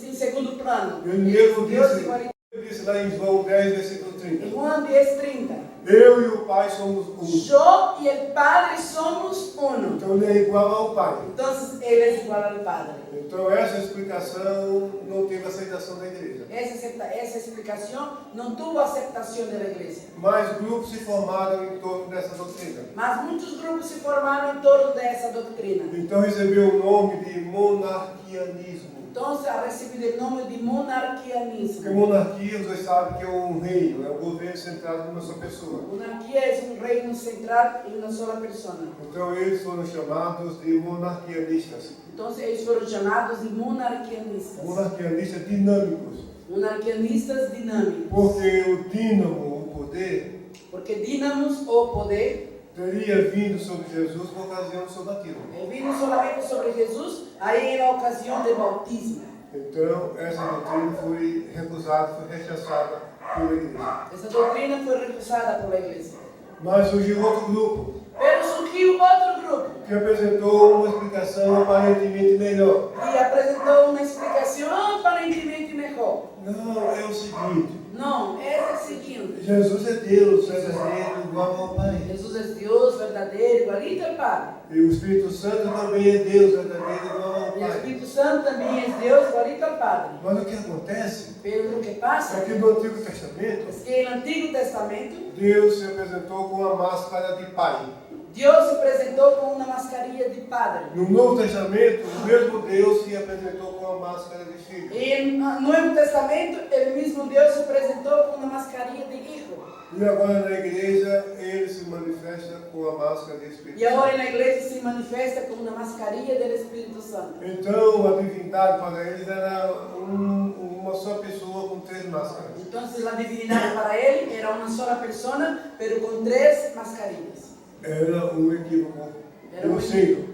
en segundo plano. Ele mesmo Dios disse, igual. ele disse lá em João 10, versículo 30. En Juan 10:30. Eu e o Pai somos um. Yo y el Padre somos uno. Então Ele é igual ao Pai. Entonces Él es igual al Padre. Então essa explicação não teve aceitação da igreja. Esa explicación no tuvo aceptación de la iglesia. Mas grupos se formaram em torno dessa doutrina. Mas muchos grupos se formaron en torno de esa doctrina. Então recebeu o nome de monarquianismo. Entonces ha recibido el nombre de Porque monarquianismo. monarquia, vocês sabem que é um reino, é um governo centrado numa só pessoa. Monarquía es un reino central en una sola persona. Então eles foram chamados de monarquianistas. Entonces ellos fueron llamados de monarquianistas. Monarquianistas dinâmicos. Monarquianistas dinámicos. Porque o dínamo, o poder, Porque dinamos o poder teria vindo sobre Jesus por ocasião do seu batismo. vino solamente sobre Jesús ahí en la ocasión del bautismo. Então essa doutrina foi recusada, foi rechaçada pela igreja. Esa doctrina fue rechazada por la iglesia. Mas surgiu outro grupo Pero surgió otro grupo que apresentou uma explicação aparentemente melhor. y presentó una explicación aparentemente mejor. Não, é o seguinte. No, es el siguiente. Jesus é Deus, verdadeiro, igual ao Pai. Jesús es Dios verdadero, igualito al Padre. E o Espírito Santo também é Deus, verdadeiro, igual ao Y el Pai. Espíritu Santo también es Dios, igualito al Padre. Mas o que acontece Pero lo que é pasa que no Antigo Testamento, es que en el Antiguo Testamento Deus se apresentou com a máscara de Pai. Dios se presentó con una mascarilla de Padre. No Novo Testamento, o mesmo Deus se apresentou com a máscara de Filho. Y en el Nuevo Testamento el mismo Dios se presentó con una mascarilla de Hijo. E agora na igreja, ele se manifesta com a máscara de Espírito Y ahora en Santo. la iglesia se manifiesta con una mascarilla del Espíritu Santo. Então, a divindade para eles era uma só pessoa com três máscaras. Entonces la divinidad para él era una sola persona, pero con tres mascarillas. Era um equívoco Era um grosseiro.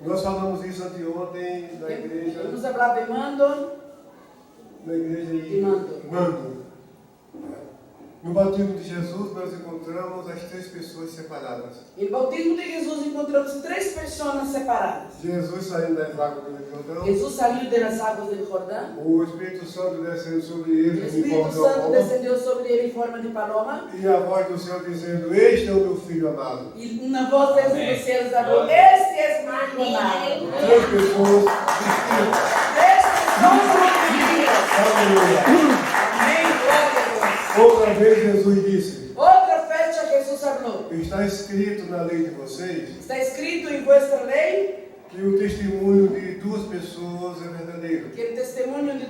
Nós falamos isso anteontem na igreja. Hemos hablado de mando. Na igreja De mando. Mando. No batismo de Jesus, nós encontramos as três pessoas separadas. En el bautismo de Jesús encontramos tres personas separadas. Jesus saindo das águas do Jordão, Jesús salió de las aguas del Jordán. o Espírito Santo descendo sobre El ele em Espíritu forma de Santo paloma, descendió sobre él en forma de paloma. e a voz do céu dizendo: Este é o meu filho amado. Y una voz desde los cielos habló: Este es mi hijo amado. Três pessoas distintas. Tres personas distintas. Aleluia. Amén, gloria a Dios. Outra vez Jesus disse: Otra fecha Jesús habló. Está escrito na lei de vocês Está escrito en vuestra ley que o testemunho de duas pessoas é verdadeiro. que el testimonio de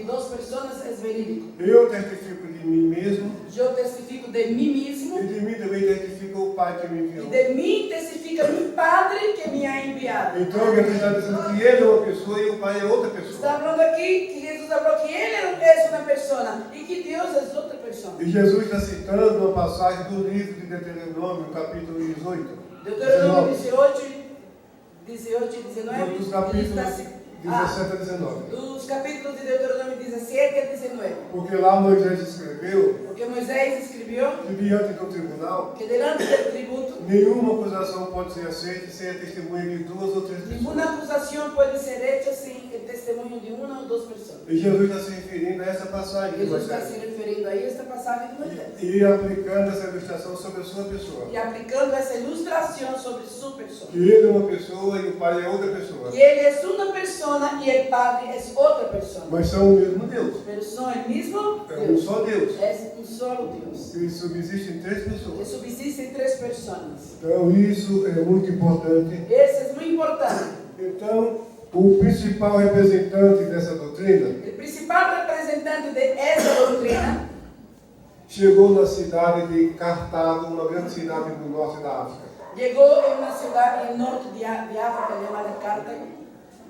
dos personas es verídico. Eu testifico de mim mesmo, Yo testifico de mí mismo e de mim também testifica o Pai que me y enviou. de mí testifica mi Padre que me ha enviado. Então Jesus está dizendo que ele é uma pessoa e o Pai é outra Está pessoa. hablando aquí que Jesús habló que Él es una persona y que Dios es otra persona. E Jesus está citando uma passagem do livro de Deuteronômio, capítulo 18. Deuteronômio 18 e 19. Dos capítulos Ele está 17 a 19. dos capítulos de Deuteronômio 17 a 19. Porque lá Moisés escreveu Porque Moisés escreveu que diante do tribunal, que delante del tributo nenhuma acusação pode ser aceita sem a testemunha de duas ou três pessoas. ninguna acusación puede ser hecha sin el testimonio de una o dos personas. E Jesus está se referindo a essa passagem de Jesús está Moisés. se referindo a esta pasaje de Moisés E aplicando essa ilustração sobre a sua pessoa. y aplicando esa ilustración sobre su persona. Que ele é uma pessoa e o Pai é outra pessoa. Que Él es una persona y el Padre es otra persona. Mas são o mesmo Deus. Pero son el mismo É um Dios. só Deus. Es un solo Dios. Que subsiste em três Que pessoas. subsiste en tres personas. Então isso é muito importante. Eso es muy importante. Então, o principal representante dessa doutrina El principal representante de esa doctrina chegou na cidade de Cartago, uma grande cidade do norte da África. llegó en una ciudad en el norte de África llamada Cartago.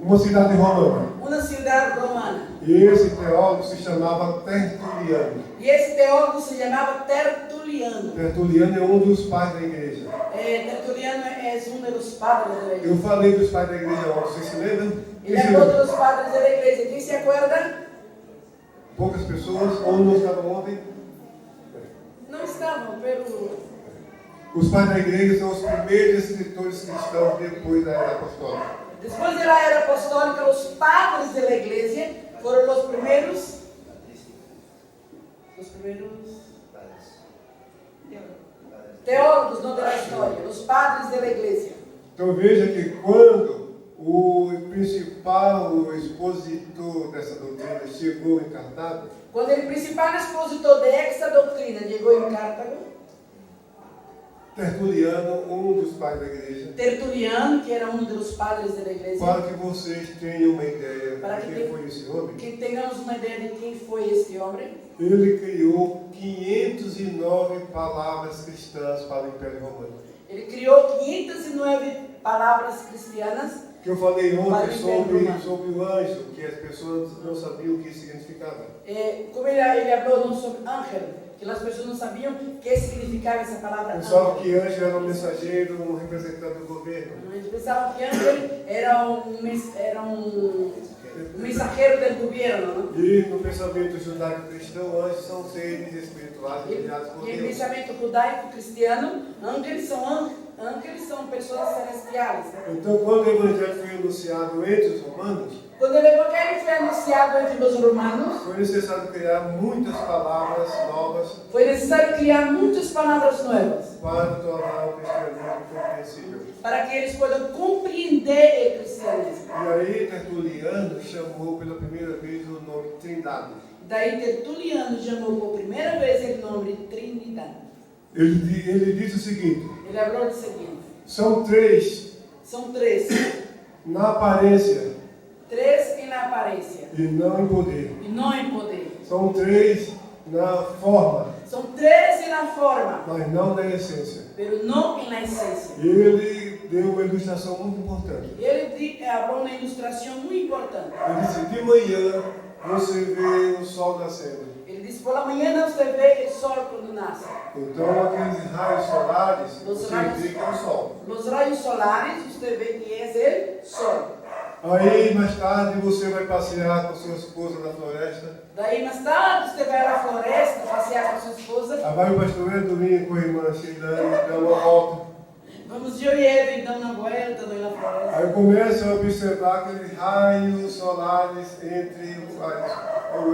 uma cidade romana. Una ciudad romana. E esse teólogo se chamava Tertuliano. E esse teólogo se chamava Tertuliano. Tertuliano é um dos pais da igreja. Tertuliano é um dos padres da igreja. Eu falei dos pais da igreja ontem, vocês se lembram? Ele é outro dos padres da igreja. Quem se acorda? Poucas pessoas, ou não estavam ontem. Não estavam, pero... Os pais da igreja são os primeiros escritores cristãos depois da era apostólica. Depois da era apostólica, os padres da igreja foram os primeiros teólogos da história, os padres da igreja. Então veja que quando o principal expositor dessa doutrina chegou em Cartago, quando o principal expositor dessa doutrina chegou em Cartago, Tertuliano, um dos pais da igreja, Tertuliano, que era um dos padres da igreja, para que vocês tenham uma ideia para de quem foi esse homem, que tenhamos uma ideia de quem foi este homem, ele criou 509 palavras cristãs para o Império Romano. Ele criou 509 palavras cristianas. Que eu falei ontem Romano. sobre o anjo, que as pessoas não sabiam o que significava. Como ele falou sobre ángel, que as pessoas não sabiam o que significava essa palavra Pensavam ángel. que anjo era um mensageiro, um representante do governo. Eles pensavam que ángel era um mensageiro do governo. Não? E no pensamento judaico-cristão, anjos são seres espirituais enviados por E em Deus. pensamento judaico-cristiano, ángeles são pessoas celestiais. Então, quando o evangelho foi anunciado entre os romanos, quando o evangelho foi anunciado entre os romanos, foi necessário criar muitas palavras novas foi necessário criar muitas palavras novas para tornar o cristianismo compreensível. para que eles possam compreender o cristianismo. E aí Tertuliano chamou pela primeira vez o nome Trindade. Daí Tertuliano chamou por primeira vez o nome de Trindade. Ele disse o seguinte: Ele falou o seguinte: são três na aparência três na aparência e não em poder. e não em poder. São três na forma, São três na forma, mas não na essência. pero não na essência. E ele deu uma ilustração muito importante. Ele falou uma ilustração muito importante. Ele disse: de manhã você vê o sol nascendo. Ele disse: pela manhã você vê o sol quando nasce. Então aqueles raios solares, Os você raios- vê que é o sol. Os raios solares, você vê que é o sol. Aí mais tarde você vai passear com sua esposa na floresta. Daí mais tarde você vai à floresta passear com sua esposa. Aí vai o pastor domingo com a irmã Sheilane, dá uma volta. Vamos eu e ele dar uma volta na floresta. Aí começa a observar aqueles raios solares entre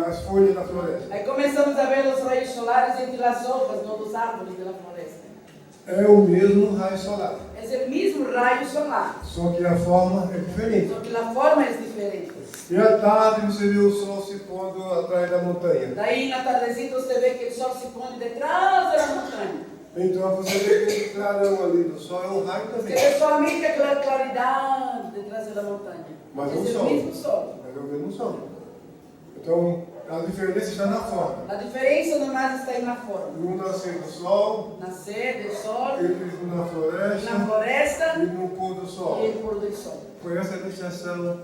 as folhas da floresta. Aí começamos a ver os raios solares entre as hojas dos árvores da floresta. É o mesmo raio solar, É o mesmo raio solar, só que a forma é diferente. só que a forma é diferente. E à tarde você vê o sol se pondo atrás da montanha. Daí na tardecita você vê que o sol se põe detrás da montanha. Então você vê que o clarão ali do sol é um raio Você também. vê somente aquela claridade detrás da montanha. Mas é um o sol. mesmo sol. Mas é o mesmo sol. Então a diferença está na forma. A diferença não mais está aí na forma. No nascer do sol, Nascer do sol, eles na floresta na floresta e no pôr do e sol. o pôr do sol. Foi essa ilustração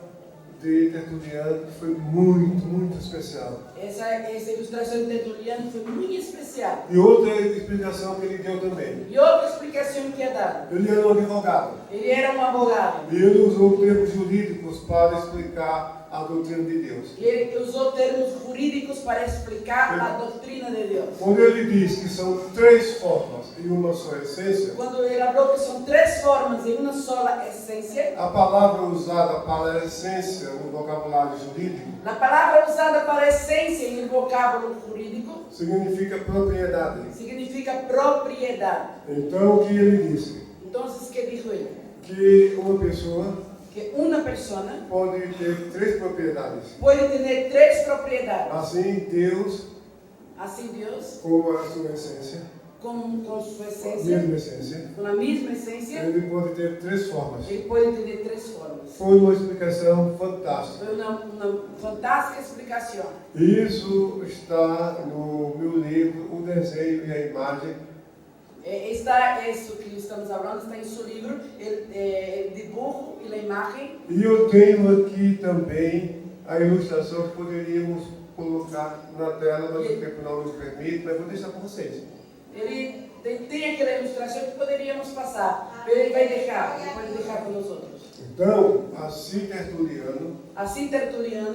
de Tertuliano que foi muito especial. Essa ilustração de Tertuliano foi muito especial. E outra explicação que ele deu também. E outra explicação que é dada. Ele era um advogado. Ele era um advogado. E ele usou termos jurídicos para explicar a doutrina de Deus. E ele usou termos jurídicos para explicar a doutrina de Deus. Quando ele diz que são três formas e uma só essência, Quando ele falou que são três formas e uma só essência, a palavra usada para a essência no vocabulário jurídico a palavra usada para essência em vocábulo jurídico significa propriedade. significa propriedade. Então o que ele disse? Então, o que dijo ele? Que uma pessoa Que uma pessoa pode ter três propriedades. pode ter três propriedades. Assim, Deus, Assim Deus, como a sua essência, com sua essência, mesma essência, com a mesma essência, ele pode ter três formas. ele pode ter três formas. Foi uma explicação fantástica. Foi uma fantástica explicação. Isso está no meu livro, O Desenho e a Imagem, Isso que estamos falando está em seu livro, o dibujo e a imagem. E eu tenho aqui também a ilustração que poderíamos colocar na tela, mas o tempo não nos permite, mas vou deixar com vocês. Ele tem aquela ilustração que poderíamos passar, mas ele vai deixar com nós outros. Então, assim Tertuliano,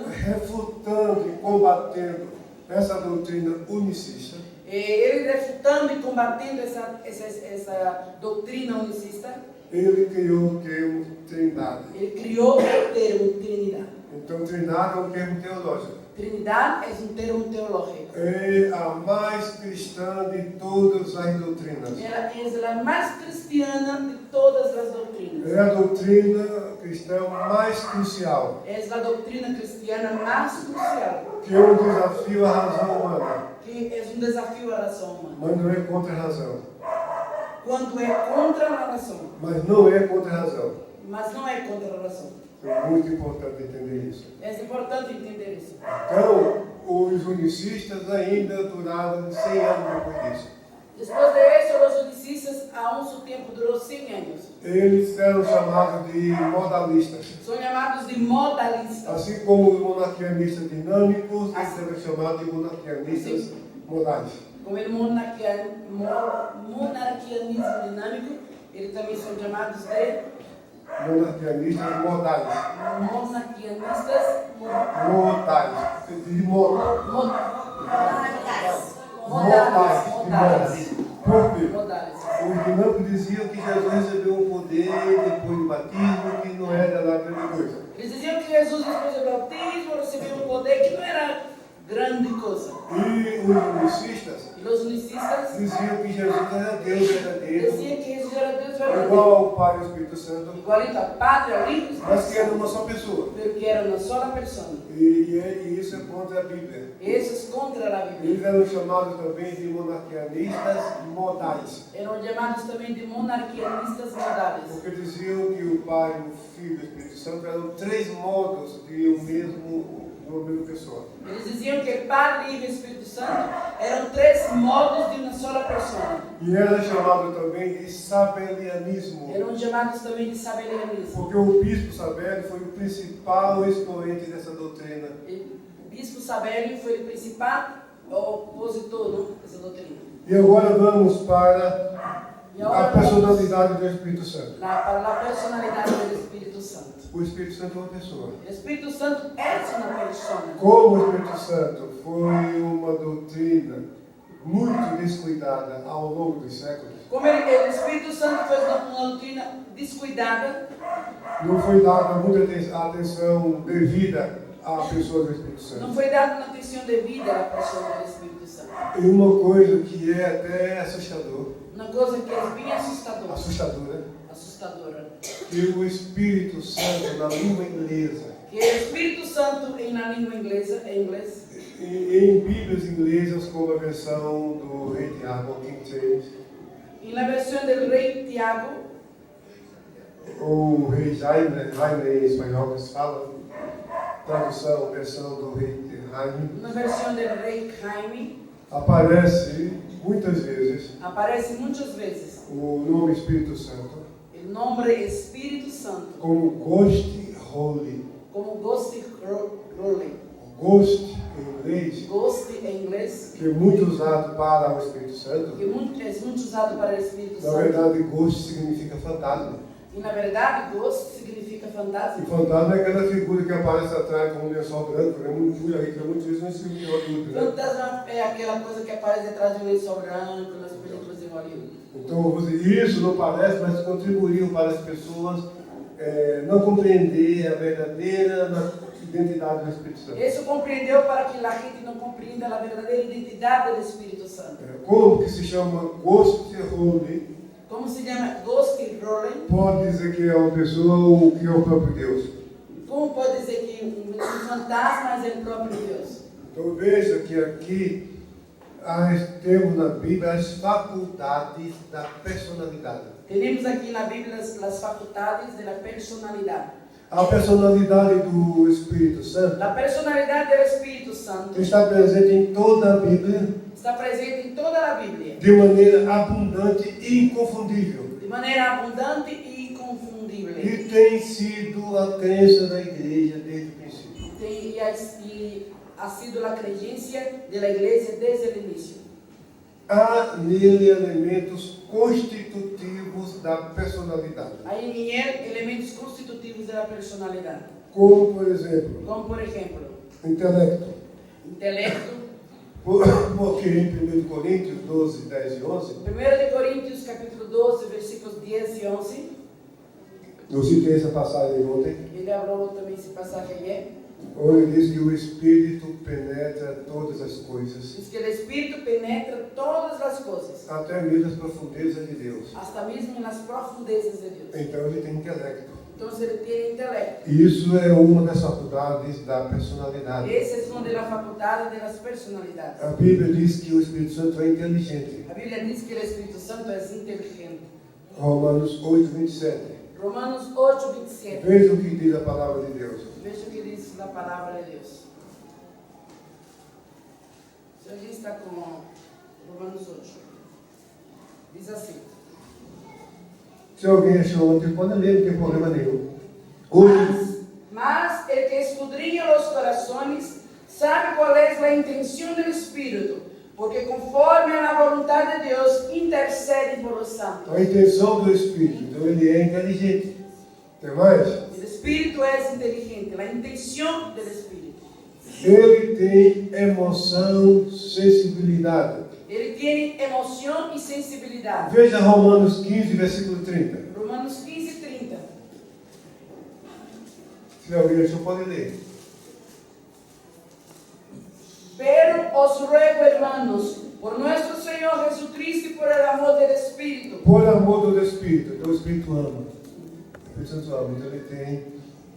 refutando e combatendo essa doutrina unicista, ele refutando e combatendo essa doutrina unicista, ele criou o termo Trindade. ele criou o termo Trinidade. Então, Trindade é um termo teológico. Trinidade é um termo teológico. É a mais cristã de todas as doutrinas. Ela é a mais cristiana de todas as doutrinas. É a doutrina cristã mais crucial. É a doutrina cristiana mais crucial. Que é um desafio à razão humana. Que é um desafio à razão humana. Mas não é contra a razão. Quando é contra a razão. Mas não é contra a razão. Mas não é contra a razão. É muito importante entender isso. É importante entender isso. Então, os unicistas ainda duraram 100 anos depois disso. Depois disso, os unicistas, há seu tempo durou 100 anos. Eles eram chamados de modalistas. São chamados de modalistas. Assim como os monarquianistas dinâmicos, eles eram chamados de monarquianistas modais. Como o monarquianismo dinâmico, eles também são chamados de monarquianistas modais. Monarquianistas modais. Modais. Por quê? Os dinâmicos diziam que Jesus recebeu um poder depois do batismo que não era lá grande coisa. Eles diziam que Jesus depois do batismo recebeu um poder que não era grande coisa. E os unicistas diziam que Jesus era Deus verdadeiro. Diziam que Jesus era Deus verdadeiro. Igual ao Pai e ao Espírito Santo. Igualito ao Padre, ao Filho, mas que era uma só pessoa. Porque era uma só pessoa. E isso é contra a Bíblia. Isso é contra a Bíblia. Eles eram chamados também de monarquianistas modais. Eram chamados também de monarquianistas modais. Porque diziam que o Pai, o Filho e o Espírito Santo eram 3 modos de uma mesma pessoa. Eles diziam que o Padre e o Espírito Santo eram 3 modos de uma só pessoa. E era chamado também de sabelianismo. Eram chamados também de sabelianismo. Porque o bispo Sabélio foi o principal expoente dessa doutrina. O bispo Sabélio foi o principal opositor dessa doutrina. E agora vamos para a personalidade do Espírito Santo. Para a personalidade do Espírito Santo. O Espírito Santo é uma pessoa. O Espírito Santo é uma pessoa. Como o Espírito Santo foi uma doutrina muito descuidada ao longo dos séculos. Como o Espírito Santo foi uma doutrina descuidada. Não foi dada muita atenção devida à pessoa do Espírito Santo. Não foi dada uma atenção devida à pessoa do Espírito Santo. E uma coisa que é até assustador. Uma coisa que é bem assustadora. Assustadora. Que o Espírito Santo na língua inglesa. Que o Espírito Santo na língua inglesa, em inglês. Em Bíblias inglesas, como a versão do Rei Tiago, King James. E na versão do Rei Tiago. Ou Rei Jaime em espanhol que se fala. Tradução, versão do Rei Jaime. Na versão do Rei Jaime. Aparece muitas vezes. O nome Espírito Santo. O nome Espírito Santo. Como Ghost Holy. Como Ghost Holy. Ghost em inglês. Ghost em inglês. Que é muito usado para o Espírito Santo. Que é muito usado para o Espírito Santo. Na verdade, Ghost significa fantasma. E na verdade, Ghost significa fantasma. E fantasma é aquela figura que aparece atrás com um lençol branco, né? Muito vezes não escrevia em Hollywood, né? Fantasma é aquela coisa que aparece atrás de um lençol branco nas películas de Hollywood. Então, isso não parece, mas contribuiu para as pessoas não compreender a verdadeira identidade do Espírito Santo. Isso compreendeu para que a gente não compreenda a verdadeira identidade do Espírito Santo. Como que se chama Ghost Holy? Como se chama Ghost Holy? Pode dizer que é uma pessoa ou que é o próprio Deus. Como pode dizer que um fantasma é o próprio Deus? Então veja que aqui temos na Bíblia as faculdades da personalidade. Temos aqui na Bíblia as faculdades da personalidade. A personalidade do Espírito Santo. A personalidade do Espírito Santo está presente em toda a Bíblia. Está presente em toda a Bíblia. de maneira abundante e inconfundível. De maneira abundante e inconfundível. E tem sido a crença da igreja desde o princípio. E ha sido a crença da igreja desde o início. Há nele elementos constitutivos da personalidade. Há em ele elementos constitutivos da personalidade. Como, por exemplo, intelecto. Porque em 1 Coríntios 12, 10 e 11, 1 Coríntios capítulo 12, versículos 10 e 11, eu citei essa passagem ontem, ele falou também essa passagem onde diz que o Espírito penetra todas as coisas, diz que o Espírito penetra todas as coisas, até mesmo as profundezas de Deus. hasta mesmo nas profundezas de Deus. Então ele tem intelecto. Então ele tem intelecto. Isso é uma das faculdades da personalidade. Essa é uma das faculdades das personalidades. A Bíblia diz que o Espírito Santo é inteligente. A Bíblia diz que o Espírito Santo é inteligente. Romanos 8, 27. Romanos 8, 27. Veja o que diz a palavra de Deus. Veja o que diz a palavra de Deus. Se a gente está com Romanos 8. Diz assim. Se alguém achou ontem, pode ler, não tem problema nenhum. Mas el que escudriña os corazones sabe qual é a intenção do Espírito, porque conforme a la voluntad de Deus intercede por los santos. A intenção do Espírito, então ele é inteligente. Tem mais? O Espírito é inteligente, a intenção do Espírito. Ele tem emoção, sensibilidade. Ele tem emoção e sensibilidade. Veja Romanos 15, versículo 30. Romanos 15, 30. Se alguém achou, pode ler. Pero os ruego, hermanos, por nuestro Señor Jesucristo y por el amor del Espíritu. Por amor do Espírito. Então o Espírito ama. O Espírito Santo ama. Então ele tem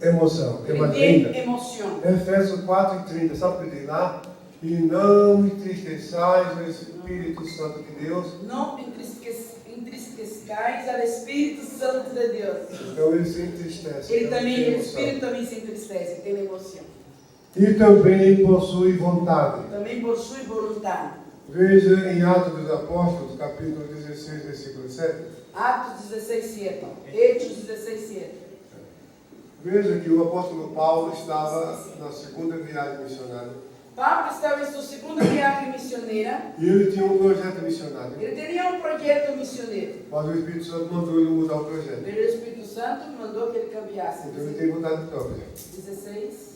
emoção. Ele tem emoção. Efésios 4 e 30. Sabe o que diz lá? E não entristeçais o Espírito Santo de Deus. Não entristeçais ao Espírito Santo de Deus. Então ele se entristece. Ele também, o Espírito também se entristece, tem emoção. E também possui vontade. Também possui vontade. Veja em Atos dos Apóstolos, capítulo 16, versículo 7. Atos 16, 7. Hechos 16, 7. Veja que o apóstolo Paulo estava na segunda viagem missionária. Paulo estava em sua segunda viagem missioneira. E ele tinha um projeto missionário. Ele tinha um projeto missioneiro. Mas o Espírito Santo mandou ele mudar o projeto. O Espírito Santo mandou que ele cambiasse. Então ele tem vontade própria. 16.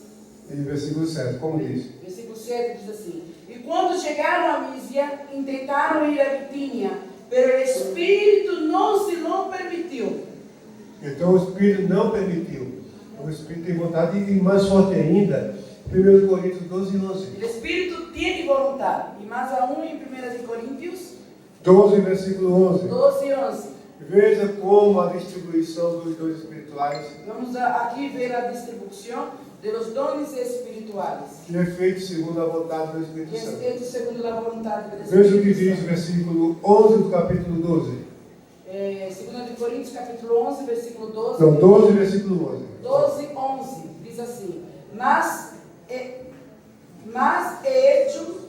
E versículo 7, como diz? Versículo 7 diz assim: E quando chegaram a Mísia, intentaram ir a Bitínia, pero o Espírito não se lo permitiu. Então o Espírito não permitiu. O Espírito tem vontade e mais forte ainda, 1 Coríntios 12 e 11. O Espírito tem vontade. E mais aún em 1 Coríntios 12, versículo 11. 12 e 11. Veja como a distribuição dos dons espirituais Vamos aqui ver a distribuição dos dons espirituais. que é feito segundo a vontade do Espírito Que é Santo. feito segundo a vontade do Espírito Veja o que diz Santo. o versículo 11 do capítulo 12. 2 Coríntios capítulo 11, versículo 12. Não, 12, versículo 11. 12, 11. Diz assim: Mas é hecho.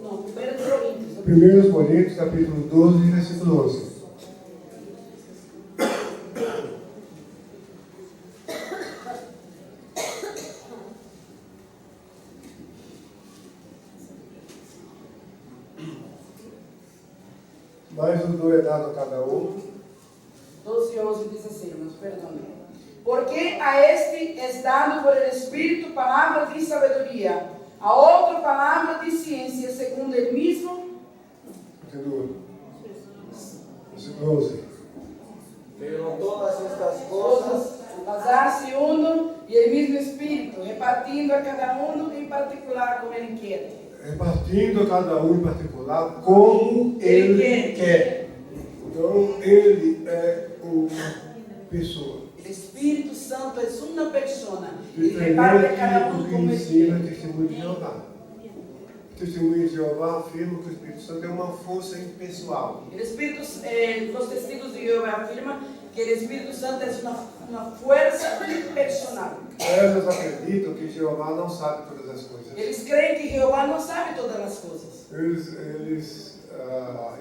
Não, 1 Coríntios. 1 Coríntios, capítulo 12, versículo 11. Mas o dom é dado a cada um. 12 e 11 diz assim, mas perdão. Porque a este é dado por el Espírito palavra de sabedoria, a outra palavra de ciência, segundo ele mesmo. Continua. Versículo 11. Pero todas estas Todos cosas basar-se uno e el mesmo Espírito, repartindo a cada um em particular como ele quer. Repartindo a cada um em particular como ele quer. Então, ele é uma pessoa. O Espírito Santo é uma pessoa. Ele reparte a cada um do que como ele ensina o quer. testemunho de Jeová. O testemunho de Jeová afirma que o Espírito Santo é uma força impessoal. O Espírito, os testigos de Jeová afirmam que o Espírito Santo é uma força impersonal. Elas acreditam que Jeová não sabe todas as coisas. Eles creem que Jeová não sabe todas as coisas. Eles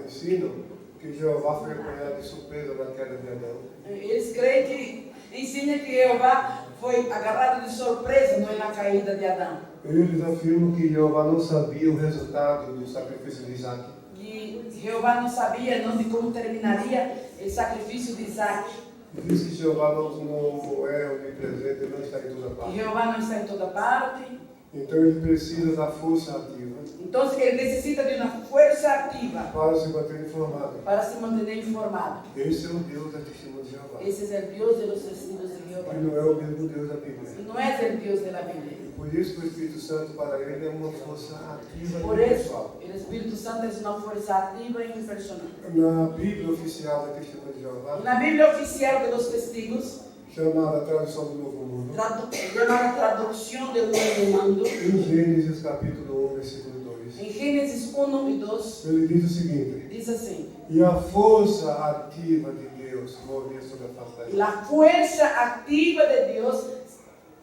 ensinam que Jeová foi apanhado de surpresa na queda de Adão. Eles creem que ensina que Jeová foi agarrado de surpresa na caída de Adão. Eles afirmam que Jeová não sabia o resultado do sacrifício de Isaac. E Jeová não sabia de como terminaria o sacrifício de Isaac. Diz que Jeová não é onipresente, ele não está em toda parte. Jeová não está em toda parte. Então ele precisa da força ativa Então ele necessita de uma força ativa para se manter informado. para se manter informado. Esse é o Deus da testemunha de Jeová. Esse é o Deus de los testigos de Jeová. E não é o mesmo Deus da Bíblia. E não é o Deus da Bíblia. E por isso que o Espírito Santo para ele é uma força ativa Por e isso, pessoal. o Espírito Santo é uma força ativa e impersonal. Na Bíblia oficial da testemunha de Jeová, Na Bíblia oficial de los testigos, chamada Tradução do Novo Mundo, llamada Traducción del Nuevo Mundo, em Gênesis capítulo 1, versículo 2, em Gênesis 1 e 2, ele diz o seguinte: diz assim: e a força ativa de Deus movia sobre a face da terra. la fuerza activa de Dios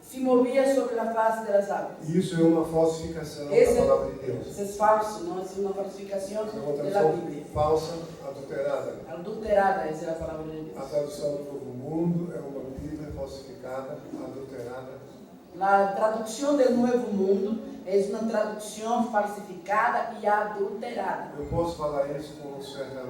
se movía sobre la faz de las aguas. Isso é uma falsificação Esse da palavra de Deus. Eso es falso, ¿no? Es una falsificación É uma de la tradução Biblia. falsa, adulterada. Adulterada, esa es la palabra de A Dios. tradução do Novo Mundo é uma Bíblia falsificada, adulterada. La traducción del Nuevo Mundo es una traducción falsificada y adulterada. Eu posso falar isso com certa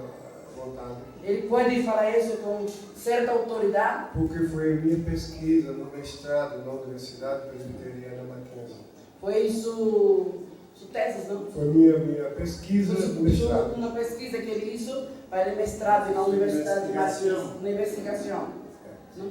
vontade, Ele pode falar isso com certa autoridade, porque foi a minha pesquisa no mestrado na Universidade Presbiteriana Mackenzie. foi sua tese, não? Foi minha pesquisa no mestrado. Uma pesquisa que ele hizo para o mestrado na Universidade de Mackenzie, uma investigação.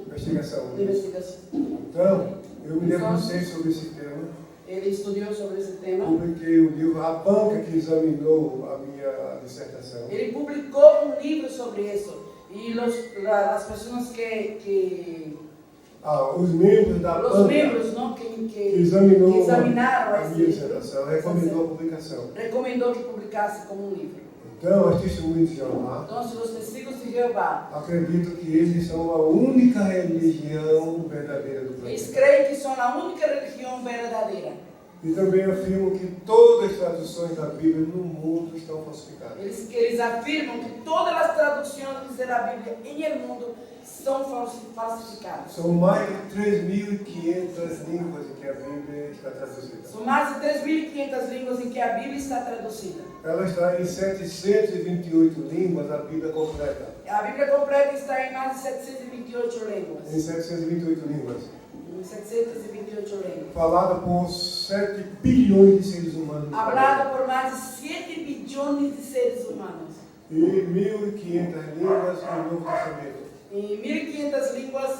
Investigação. Investigação. Então, eu me debrucei sobre esse tema, Ele estudou sobre esse tema. publiquei o livro, a banca que examinou a minha dissertação. Ele publicou um livro sobre isso. E as pessoas que Os membros da os banca membros, não, que examinaram a esse minha livro, dissertação recomendou a publicação. recomendou que publicasse como um livro. Então, as testemunhas de Jeová Então, os testigos de Jeová, acredito que eles são a única religião verdadeira do eles planeta. creem que são a única religião verdadeira. E também afirmo que todas as traduções da Bíblia no mundo estão falsificadas. Eles afirmam que todas as traduções da Bíblia em el mundo são falsificadas. São mais de 3.500 línguas em que a Bíblia está traduzida. São mais de 3.500 línguas em que a Bíblia está traduzida. Ela está em 728 línguas, a Bíblia completa. A Bíblia completa está em mais de 728 línguas. Em 728 línguas. Em 728 línguas. Falada por 7 bilhões de seres humanos. Hablada por mais de 7 bilhões de seres humanos. E 1.500 línguas no Novo Testamento. E 1.500 línguas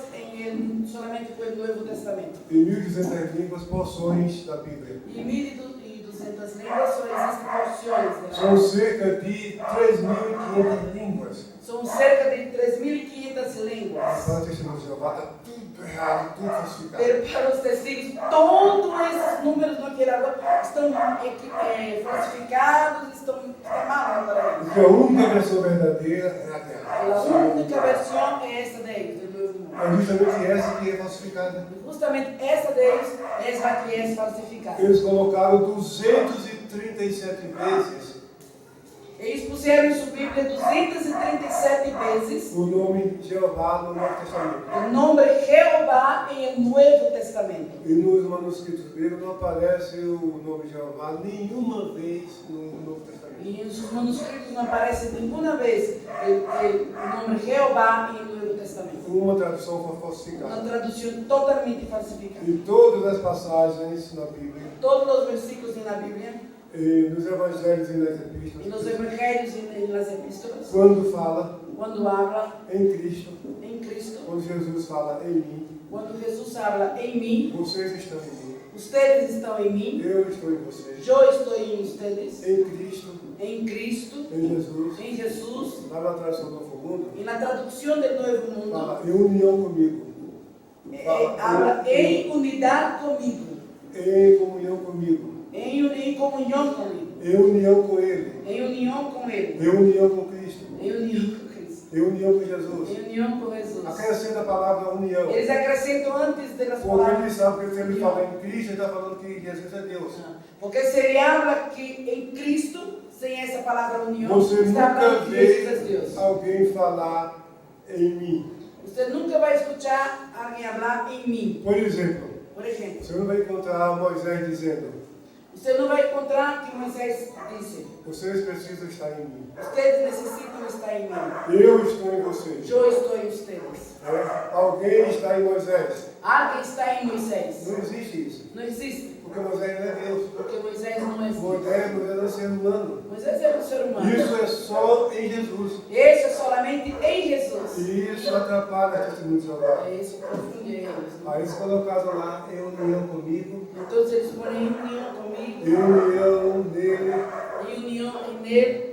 somente no Novo Testamento. E 1.200 línguas porções da Bíblia. E 1.200 línguas só existem porções dela. São cerca de 3.500 línguas. São cerca de 3.500 línguas. Para a testemunha de Jeová está tudo errado, tudo falsificado. Para os testigos, todos esses números naquele agora estão falsificados, estão mal para eles. Porque a única versão verdadeira é a dela. A única versão é essa deles, do Novo Mundo. É justamente essa que é falsificada. Justamente essa deles é a que é falsificada. Eles colocaram 237 vezes Eles puseram em sua Bíblia 237 vezes o nome Jeová no Novo Testamento. o nome Jeová em o Novo Testamento. E nos manuscritos gregos não aparece o nome Jeová nenhuma vez no Novo Testamento. E nos manuscritos não aparece nenhuma vez o nome Jeová em o Novo Testamento. Uma tradução foi Uma falsificada. tradução totalmente falsificada. E todas as passagens na Bíblia, Todos os versículos na Bíblia, e nos evangelhos e nas e nos epístolas, evangelhos e nas epístolas, quando fala quando habla em Cristo, em Cristo, quando Jesus fala em mim, quando Jesus habla em mim, vocês estão em mim, ustedes estão em mim, eu estou em vocês, eu estou em ustedes, em Cristo, em Cristo, em Jesus, lá na tradução do Novo Mundo, e na tradução do Novo Mundo, fala em união comigo, habla em unidade comigo, em comunhão comigo, em comunhão comigo, em união com Ele, em união com Ele, em união com Cristo, em união com Cristo. Em união com Jesus. em união com Jesus. Acrescenta a palavra união. Eles acrescentam antes das Porque palavras. ele sabe que se ele fala em Cristo, ele está falando que Jesus é Deus. Porque se ele habla que em Cristo, sem essa palavra união, Você está nunca falando que Jesus é vê Deus. alguém falar em mim. Você nunca vai escutar alguém falar em mim. Por exemplo, Você não vai encontrar Moisés dizendo: não vai encontrar que Moisés disse: vocês precisam estar em mim. Ustedes necessitam estar em mim. Eu estou em vocês. Eu estou em ustedes. Alguém está em Moisés. Alguém está em Moisés. Não existe isso. Não existe. Porque Moisés não é Deus. Porque Moisés não é Deus. Moisés é um ser humano. Moisés é um ser humano. Isso é só em Jesus. Isso é solamente em Jesus. E isso atrapalha o testemunho de Jeová. Isso confunde eles. Aí eles colocaram lá em união comigo, Então eles põem em união comigo, em união nele. em união nele.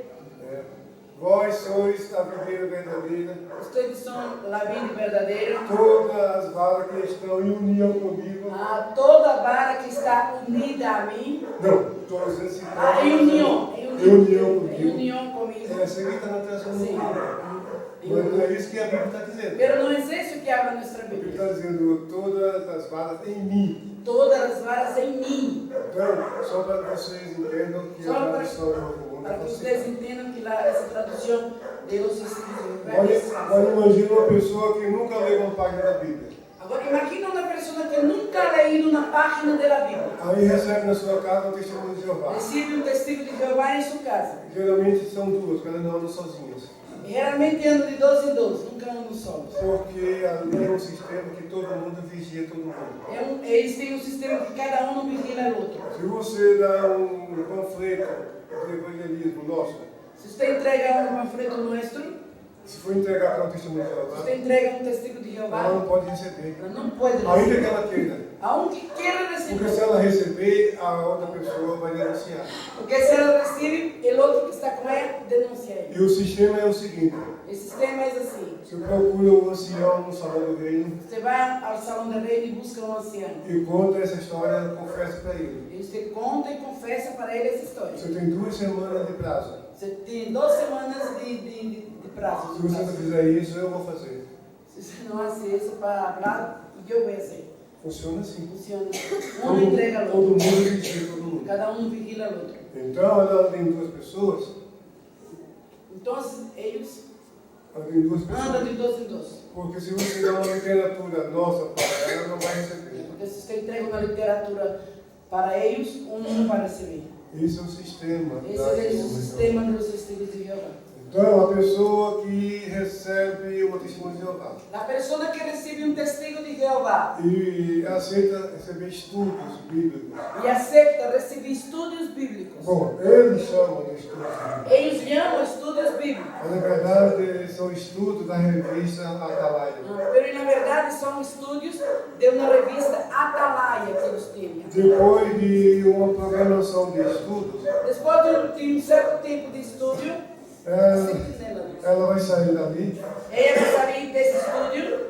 Vós sois a videira verdadeira. Ustedes são a vida verdadeira. Todas as varas que estão em união comigo. Toda vara que está unida a mim. Não, todos esses. Em união. Em união comigo. Em união comigo. Essa aqui está na tradução do Sim. livro. Mas não é isso que a Bíblia está dizendo. Pero não é isso que habla nossa Ele Bíblia. está dizendo todas as varas em mim. Todas as varas em mim. Então, só para que vocês entendam que Só a para- tradução do Novo Mundo Para é que assim. vocês entendam que lá essa tradução de los escritos Agora imagina uma pessoa que nunca leu uma página da Bíblia. Agora imagina uma pessoa que nunca ha leído uma página da Bíblia. Aí recebe na sua casa o testemunho de Jeová. Recebe um testigo de Jeová em sua casa. Geralmente são duas, porque elas não andam sozinhas. Geralmente andam de 12 em 12, nunca andam solos. Porque ali é um sistema que todo mundo vigia todo mundo. Eles têm um sistema que cada um vigila o outro. Se você dá um panfleto de evangelismo nosso, Se você entrega um panfleto nosso, se for entregar para o testemunho de se Jeová, você entrega um testigo de ela Jeová, não pode receber. ela não pode Ainda que receber. ela queira. Aunque queira Porque se receber. ela receber, a outra pessoa vai denunciar. Porque se ela recebe, o outro que está com ela denuncia ele. E o sistema é o seguinte: O sistema é assim. você procura um ancião no salão do reino Você vai ao salão da reina e busca um ancião. e conta essa história, confessa para ele. E você conta e confessa para ele essa história. Você tem 2 semanas de prazo. Você tem 2 semanas de prazo. Se você não fizer isso, eu vou fazer. Se você não faz isso para falar, eu vou fazer. Funciona assim. Funciona. Um entrega ao Todo outro. mundo vigia todo mundo. Cada um vigila o outro. Então, ela tem 2 pessoas. Então, eles Ela tem 2 andam pessoas. de 12 em 12. Porque se você der uma literatura nossa para ela, ela não vai receber. Porque se você entrega uma literatura para eles, um não vai receber. Esse é o sistema. Esse da é o religião. sistema dos testigos de Jeová. Então, a pessoa que recebe uma testemunha de Jeová A pessoa que recebe um testigo de Jeová e aceita receber estudos bíblicos. e aceita receber estudos bíblicos. Bom, eles chamam de estudos bíblicos. Eles chamam estudos bíblicos. Mas, na verdade, são estudos da revista Atalaia. Mas, na verdade, são estudos de uma revista Atalaia que eles têm. Depois de uma programação de estudos, Depois de um certo tempo de estudo, ela vai sair dali, ela vai sair desse estúdio,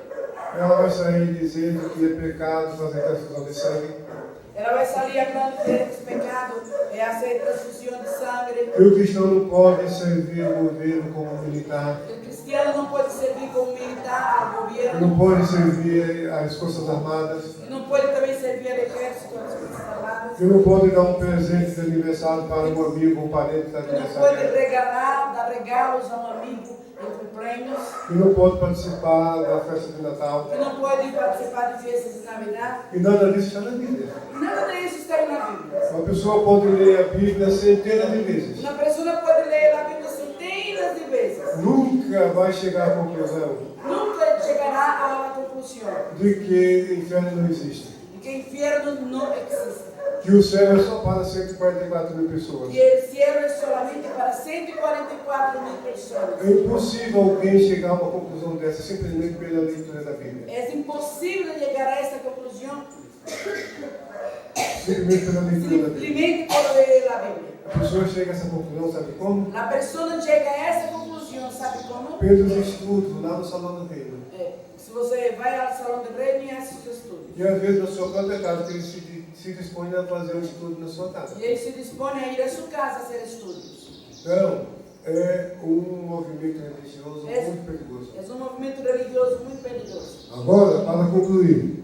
ela vai sair dizendo que é pecado fazer transfusão de sangue, ela vai sair falando que esse pecado é a transfusão de sangue. que o cristão não pode servir o governo como militar, O cristiano não pode servir como militar ao governo, não pode servir as forças armadas, e não pode também servir ao exército, às forças armadas, que não pode dar um presente de aniversário para um amigo ou um parente que está de que não pode aniversário, dar regalos a um amigo em cumpleaños, que não pode participar da festa de Natal, que não pode participar de festas de Navidade. e nada disso está na Bíblia. Nada disso está na Bíblia. Uma pessoa pode ler a Bíblia centenas de vezes. Uma pessoa pode ler a Bíblia centenas de vezes. Nunca vai chegar à conclusão Nunca chegará à conclusão de que o inferno não existe. de que o inferno não existe. Que o céu é só para 144 mil pessoas. Que o céu é solamente para 144 mil pessoas. É impossível alguém chegar a uma conclusão dessa simplesmente pela leitura da Bíblia. É impossível chegar a essa conclusão Simplesmente pela leitura da Bíblia. simplesmente por ler a Bíblia. A pessoa chega a essa conclusão, sabe como? A pessoa chega a essa conclusão, sabe como? Pelos estudos lá no Salão do Reino. Se você vai ao salão de reino e assiste os estudos. E às vezes na sua própria casa, que ele se dispõe a fazer um estudo na sua casa. E ele se dispõe a ir à sua casa a fazer estudos. Então, é uma movimento religioso muito perigoso. É um movimento religioso muito perigoso. Agora,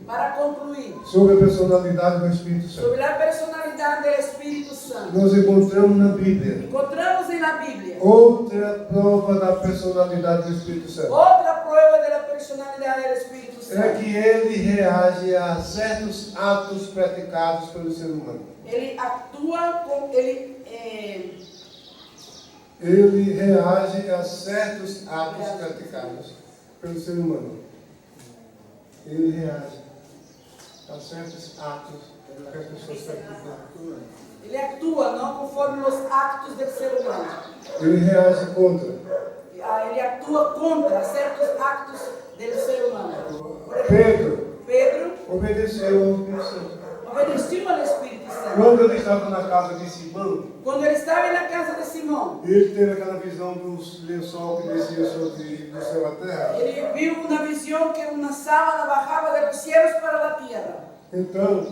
para concluir, sobre a personalidade do Espírito Santo. Sobre a personalidade do Espírito Santo. Nós encontramos na Bíblia. Encontramos na Bíblia. Outra prova da personalidade do Espírito Santo. Outra prova da personalidade do Espírito Santo. É que ele reage a certos atos praticados pelo ser humano. Ele atua como Ele reage a certos atos praticados pelo ser humano. Ele reage a certos atos que as pessoas praticam. Ele atua não conforme os actos do ser humano. Ele reage contra. Ele atua contra certos actos do ser humano. Pedro obedeceu ao Espírito Santo. Obedeceu ao Espírito Santo. Quando ele estava na casa de Simão, quando ele estava na casa de Simão, ele teve aquela visão dos lençol que descia do céu à terra. Ele viu uma visão que uma sábana bajava dos céus para a terra. Então,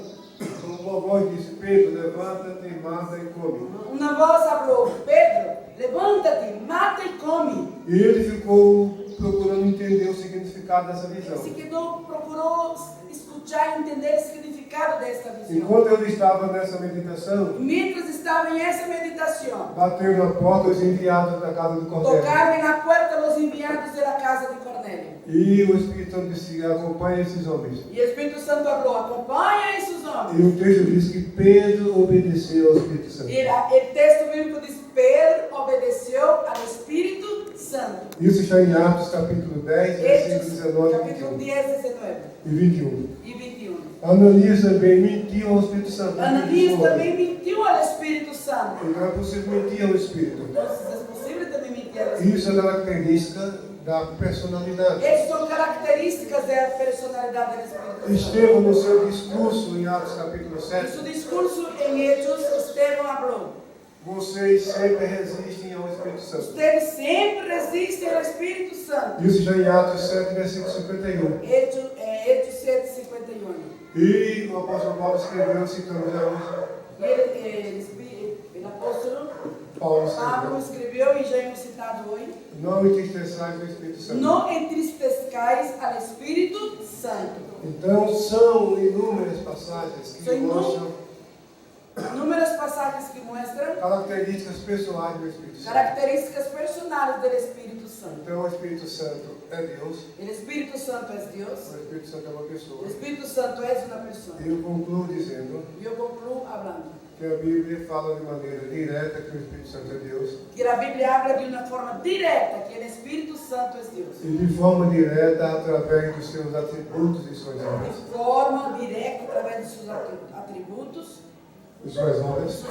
uma voz disse: Pedro, levanta-te, mata e come. Uma voz falou: Pedro, levanta-te, mata e come. E ele ficou procurando entender o significado dessa visão. Ele procurou escutar e entender o significado dessa visão. Enquanto ele estava nessa meditação, mientras estava em essa meditação, bateu na porta os enviados da casa de Cornélio. Tocaram na porta os enviados da casa de Cornélio. E o Espírito Santo disse: acompanhe esses homens. E o Espírito Santo falou: acompanha esses homens. E o texto diz que Pedro obedeceu ao Espírito Santo. E o texto bíblico diz: Pedro obedeceu ao Espírito Santo. Isso está em Atos capítulo 10, versículos 19 capítulo 10, 19 e 21. E 21. Ananias também mentiu ao Espírito Santo. Ananias também mentiu ao Espírito Santo. Então é possível mentir ao Espírito. Então é possível também mentir ao Espírito. Isso é característica da personalidade. Essas são características da personalidade do Espírito Santo. Estevão, no seu discurso em Atos capítulo 7, em seu discurso em Hechos, Estevão falou: vocês sempre resistem ao Espírito Santo. Vocês sempre resistem ao Espírito Santo. Isso já em Atos 7, versículo 51. Hechos 7, 51. E o apóstolo Paulo escreveu, citando já hoje. O apóstolo Paulo escreveu, e já hemos citado hoje: não entristeçais o Espírito Santo. Não entristezcais ao Espírito Santo. Então são inúmeras passagens que mostram inúmeras passagens que mostram características pessoais do Espírito Santo. Características personais do Espírito Santo. Então o Espírito Santo é Deus. O Espírito Santo é Deus. O Espírito Santo é uma pessoa. O Espírito Santo é uma pessoa. E eu concluo dizendo que a Bíblia fala de maneira direta que o Espírito Santo é Deus. Que a Bíblia fala de uma forma direta que o Espírito Santo é Deus. E de forma direta através dos seus atributos e suas obras. De forma direta através dos seus atributos e suas obras.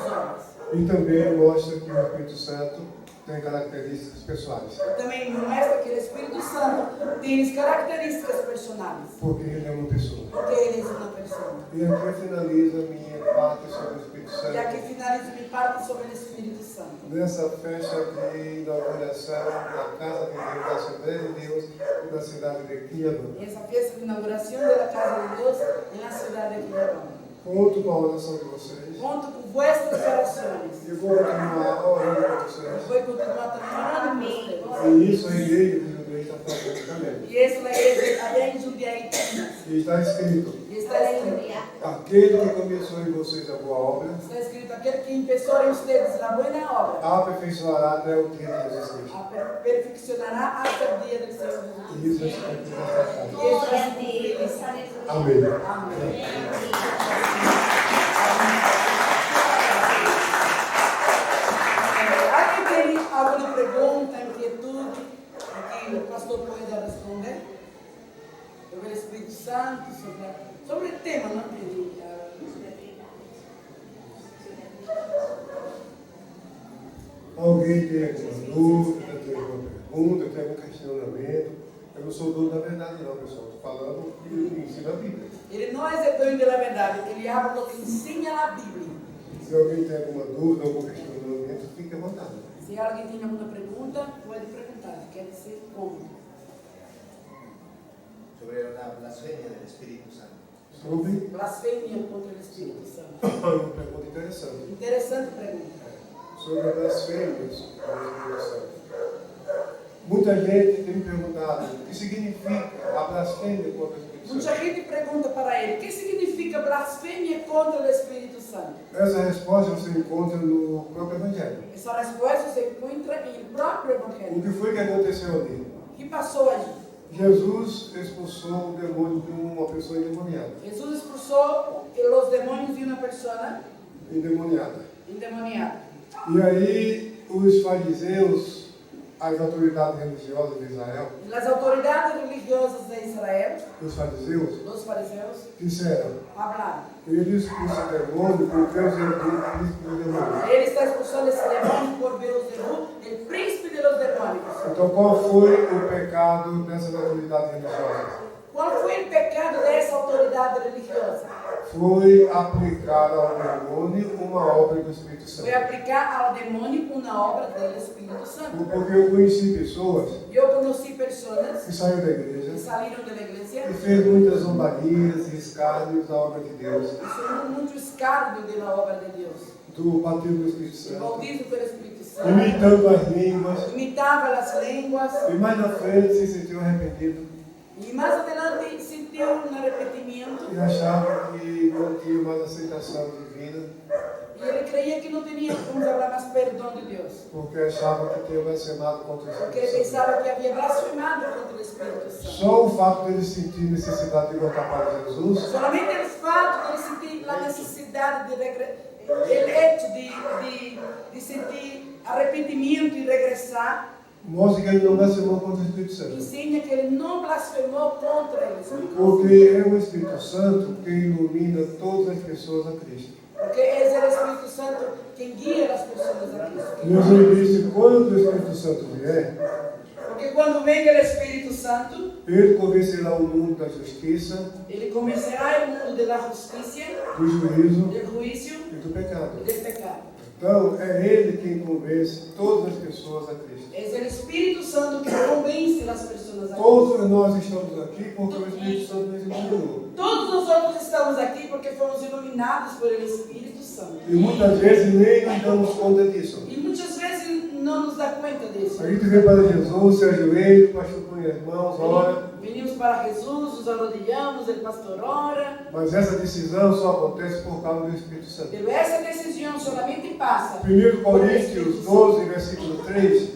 E também mostra que o Espírito Santo tem características pessoais. Também mostra que o Espírito Santo tem características personais. Porque ele é uma pessoa. Porque ele é uma pessoa. E aqui finaliza a minha parte sobre o Espírito Santo. E aqui finaliza minha parte sobre o Espírito Santo. Nessa festa de inauguração da Casa de Deus, da Assembleia de Deus, na cidade de Kiev. Essa festa de inauguração da Casa de Deus na cidade de Kiev. Conto com a oração de vocês. Conto com vossas orações. E vou continuar orando por vocês. Vou continuar também orando por vocês. E isso a igreja de Jundiaí está fazendo também. E isso a igreja de Jundiaí também. E está escrito. Aquele que começou em vocês a boa obra. Está escrito: aquele que começou em vocês a boa obra. Aperfeiçoará até o dia de Jesus Cristo. Perfeccionará até o dia do Senhor Jesus. E isso é Isso é Amém. Amém. Alguém tem alguma pergunta, inquietude que o pastor pode responder? Sobre o Espírito Santo, sobre o tema, não? Alguém tem alguma dúvida, tem alguma pergunta, tem algum questionamento? Eu não sou dono da verdade não, pessoal. Estou falando que ensina a Bíblia. Ele não é dono da verdade, ele habla do que ensina a Bíblia. Se alguém tem alguma dúvida, algum questionamento, fique à vontade. Se alguém tem alguma pergunta, pode perguntar. Quer dizer como? Sobre la blasfemia del Espíritu Santo. Sobre Blasfêmia contra o Espírito Santo. uma pergunta interessante. Interessante pergunta. Sobre blasfêmias do Espírito Santo. Muita gente tem me perguntado o que significa a blasfêmia contra o Espírito Muita Santo. gente pergunta para ele, o que significa blasfêmia contra o Espírito Santo? Essa resposta você encontra no próprio Evangelho. Essa resposta se encontra no próprio O Evangelho. que foi que aconteceu ali? O que passou ali? Jesus expulsou o demônio de uma pessoa endemoniada. Jesus expulsou os demônios de uma pessoa Endemoniada. endemoniada. E aí os fariseus, as autoridades religiosas de Israel, As autoridades religiosas de Israel, os fariseus, os fariseus, disseram, falaram: ele expulsa o demônio porque Deus é o príncipe do demônio. ele está expulsando esse demônio por Beelzebub, o príncipe dos demônios. Então qual foi o pecado dessas autoridades religiosas? Qual foi o pecado dessa autoridade religiosa? Foi aplicar ao demônio uma obra do Espírito Santo. Foi aplicar ao demônio uma obra do Espírito Santo. Porque eu conheci pessoas Eu conheci pessoas que saíram da que igreja saíram da igreja e fez muitas zombarias e escárnios à obra de Deus, e fizeram muito escárnio da obra de Deus. do batismo do Espírito O Santo, bautismo pelo Espírito Santo, imitando as línguas, imitava as línguas e mais na frente se sentiu arrependido e mais adelante sentiu um arrependimento e achava que não tinha mais aceitação divina, e ele creia que não tinha como falar mais perdão de Deus. porque achava que tinha blasfemado contra o Porque ele Espírito Santo. pensava que havia blasfemado contra o Espírito Santo. Só o fato de ele sentir necessidade de voltar para Jesus Solamente o fato de ele sentir a necessidade de de sentir arrependimento e regressar, mostra que ele não blasfemou contra o Espírito Santo. ensina que ele não blasfemou contra ele. Porque é o Espírito Santo que ilumina todas as pessoas a Cristo. Porque esse é o Espírito Santo quem guia as pessoas a Cristo. Jesus disse, quando o Espírito Santo vier, Porque quando vem o Espírito Santo, ele convencerá o mundo da justiça, ele convencerá o mundo da justiça, do juízo do juízo e do pecado. e do pecado. Então, é ele quem convence todas as pessoas a Cristo. É o Espírito Santo que convence as pessoas a Cristo. Todos nós estamos aqui porque o Espírito Santo nos iluminou. Todos nós outros estamos aqui porque fomos iluminados por ele Espírito Santo. E muitas vezes nem nos damos conta disso. E muitas vezes não nos dá conta disso. A gente vem para Jesus, se ajoelha, o pastor põe as mãos, ora. Venimos para Jesus, nos arrodillamos, o pastor ora. Mas essa decisão só acontece por causa do Espírito Santo. Pero essa decisão solamente passa. 1 Coríntios 12, versículo 3,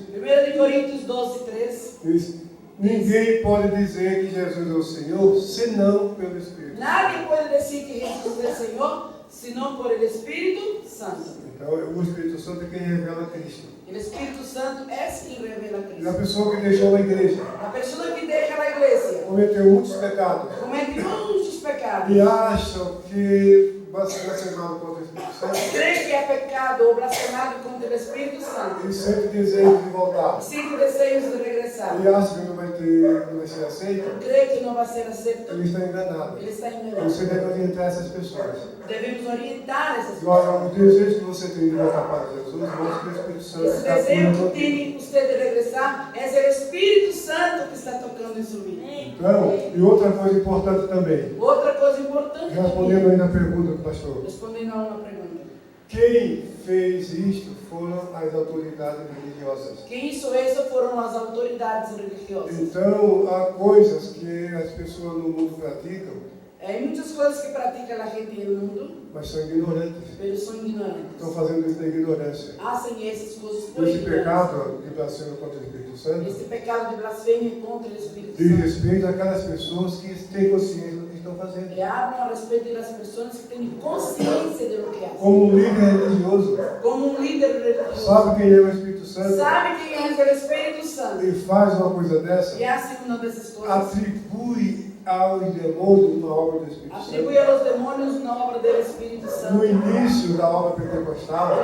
1 Coríntios 12, 3. diz, ninguém pode dizer que Jesus é o Senhor, senão pelo Espírito. Nadie pode dizer que Jesus é Senhor, senão por el Espírito Santo. Então, o Espírito Santo é quem revela Cristo. O Espírito Santo é quem revela E a Cristo. pessoa que deixou a igreja, A pessoa que deixa a igreja cometeu muitos pecados, comete muitos pecados. e acham que vai ser blasfemado contra o Espírito Santo, Crê que é pecado ou blasfemado contra o Espírito Santo. e sente desejo de voltar, Sinto desejos de regressar. e acha que não vai ser aceito, Crê que não vai ser aceito. ele está enganado. Ele está enganado. Você deve orientar essas pessoas. Devemos orientar essas pessoas. Agora, o desejo que você tem de voltar para Jesus, mostra que o Espírito Santo Esse está desejo cuidando que de tem você de regressar é o Espírito Santo que está tocando em sua vida. Então, e outra coisa importante também, Outra coisa importante respondendo também, ainda a pergunta do pastor, respondendo a uma pergunta. quem fez isto foram as autoridades religiosas. Quem hizo isso foram as autoridades religiosas. Então, há coisas que as pessoas no mundo praticam, Há muitas coisas que pratica a gente no mundo, mas são ignorantes. mas são ignorantes. Estão fazendo isso da ignorância. Fazem essas coisas por Esse ignorância. pecado de blasfêmia contra o Espírito Santo Esse pecado de blasfêmia contra o Espírito diz Santo. respeito àquelas pessoas que têm consciência do que estão fazendo. E hablam a respeito das pessoas que têm consciência de lo que fazem. Como um líder religioso, Como um líder religioso, sabe quem é o Espírito Santo sabe quem é o Espírito Santo e faz uma coisa dessa, e hace uma dessas coisas. atribui aos demônios uma obra do Espírito Atribui Santo. aos demônios na obra do Espírito Santo. No início da obra pentecostal,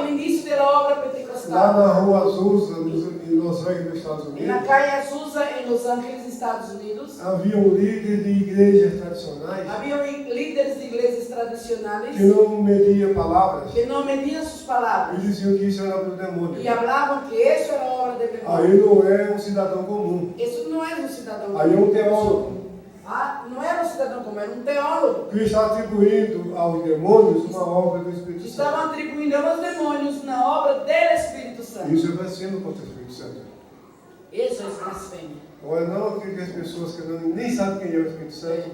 No início da obra lá pentecostal. na Rua Azusa, em Los Angeles, nos Estados Na Unidos, calle Azusa, em Los Angeles, Estados Unidos, havia um líder de igrejas tradicionais havia líderes de igrejas tradicionais que não media palavras que não mediam suas e palavras diziam que isso era obra do demônio. e falavam que isso era obra do demônio. Aí não é um cidadão comum, Isso não é um cidadão aí é um comum. teólogo Não era um cidadão comum, era um teólogo. que está atribuindo aos demônios uma obra do Espírito Que Santo. estavam atribuindo aos demônios na obra do Espírito Santo. Isso é blasfêmia contra o Espírito Santo. Isso é blasfêmia. Agora, não aquelas pessoas que nem sabem quem é o Espírito Santo.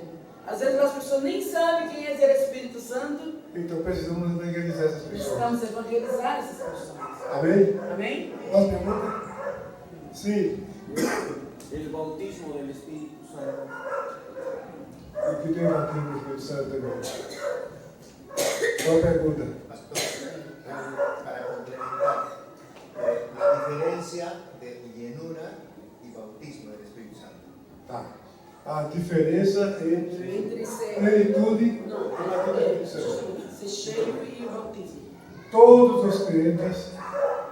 Às vezes as pessoas nem sabem quem é o Espírito Santo. Então precisamos evangelizar essas pessoas. Precisamos evangelizar essas pessoas. Amém? Amém? Posso pergunta? Sim. El bautismo del Espíritu Santo. O que tem o batismo do Espírito Santo também? Qual a pergunta? Pastor, para complementar, la diferencia de llenura y bautismo del Espíritu Santo. Tá. A diferença entre Entre ser, plenitude e não, batismo do Espírito Santo. ser cheio e o bautismo. Todos os crentes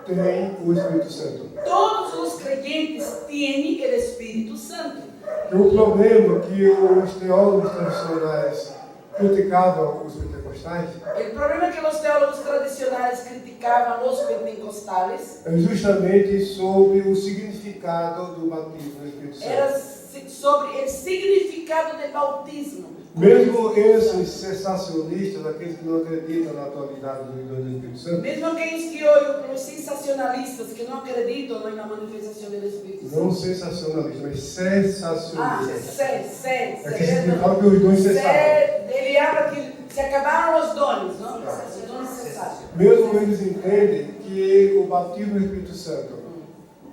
têm o Espírito Santo. Todos os creyentes têm o Espírito Santo. E o problema que os teólogos tradicionais criticavam os pentecostais O problema é que os teólogos tradicionais criticavam os pentecostales é justamente sobre o significado do batismo do Espírito era Santo. sobre o significado do bautismo. Mesmo esses sensacionistas, aqueles que não acreditam na atualidade do dom do Espírito Santo, Mesmo aqueles que olham os sensacionalistas que não acreditam na manifestação do Espírito não Santo. sensacionalistas, mas Ah, sensacionistas. é Aqueles que falam que os dons cessaram. ele habla que se acabaram os dons, não? Os dons cessaram. Mesmo eles entendem que o batismo do Espírito Santo,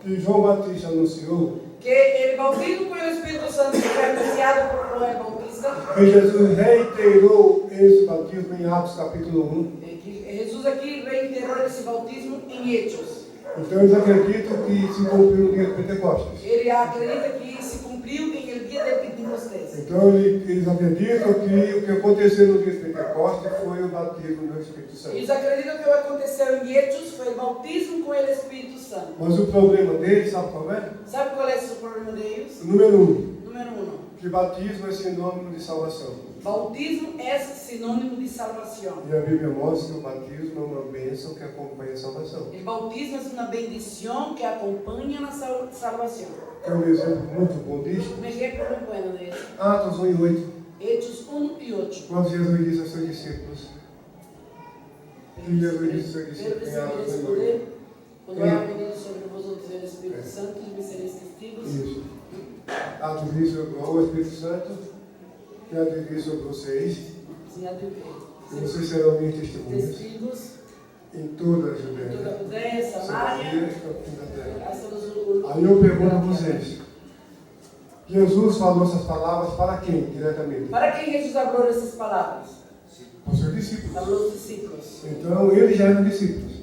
que João Batista anunciou, Que o bautismo com o Espírito Santo que foi anunciado por João Bautista, que Jesus reiterou esse batismo em Atos capítulo 1. que Jesus aqui reiterou esse bautismo em Hechos. Então eles acreditam que se cumpriu no dia de Pentecostes. Ele acredita que se cumpriu em el dia de Pentecostés. Então eles acreditam que o que aconteceu no dia de Pentecostes foi o batismo do Espírito Santo. Eles acreditam que o que aconteceu em Hechos foi o bautismo com o Espírito Santo. Mas o problema deles, sabe qual é? Sabe qual é o problema deles? Número 1, Número 1. que batismo é sinônimo de salvação. Bautismo é sinônimo de salvação. E a Bíblia mostra que o batismo é uma bênção que acompanha a salvação. O bautismo é uma bendição que acompanha a salvação. Quer um exemplo muito bom disso? Um exemplo muito bueno de isso. Atos 1 e 8. Hechos 1 e 8. Quando Jesus disse aos seus discípulos. Que Jesus disse aos seus Pedro discípulos em Atos 1 e 8. responder, quando há venido sobre vosotros o Espírito Santo, me sereis testigos. Isso. Atos diz sobre o Espírito Santo, que há de vir sobre vocês, Sim, há de e vocês serão minhas testemunhas testigos em toda a em toda a Judéia, Judéia, Samaria Samaria, e ao fim da terra. hasta los Aí eu pergunto a vocês, Jesus falou essas palavras para quem, diretamente? Para quem Jesus falou essas palavras? Para os seus discípulos. Para os discípulos. Então, eles já eram discípulos.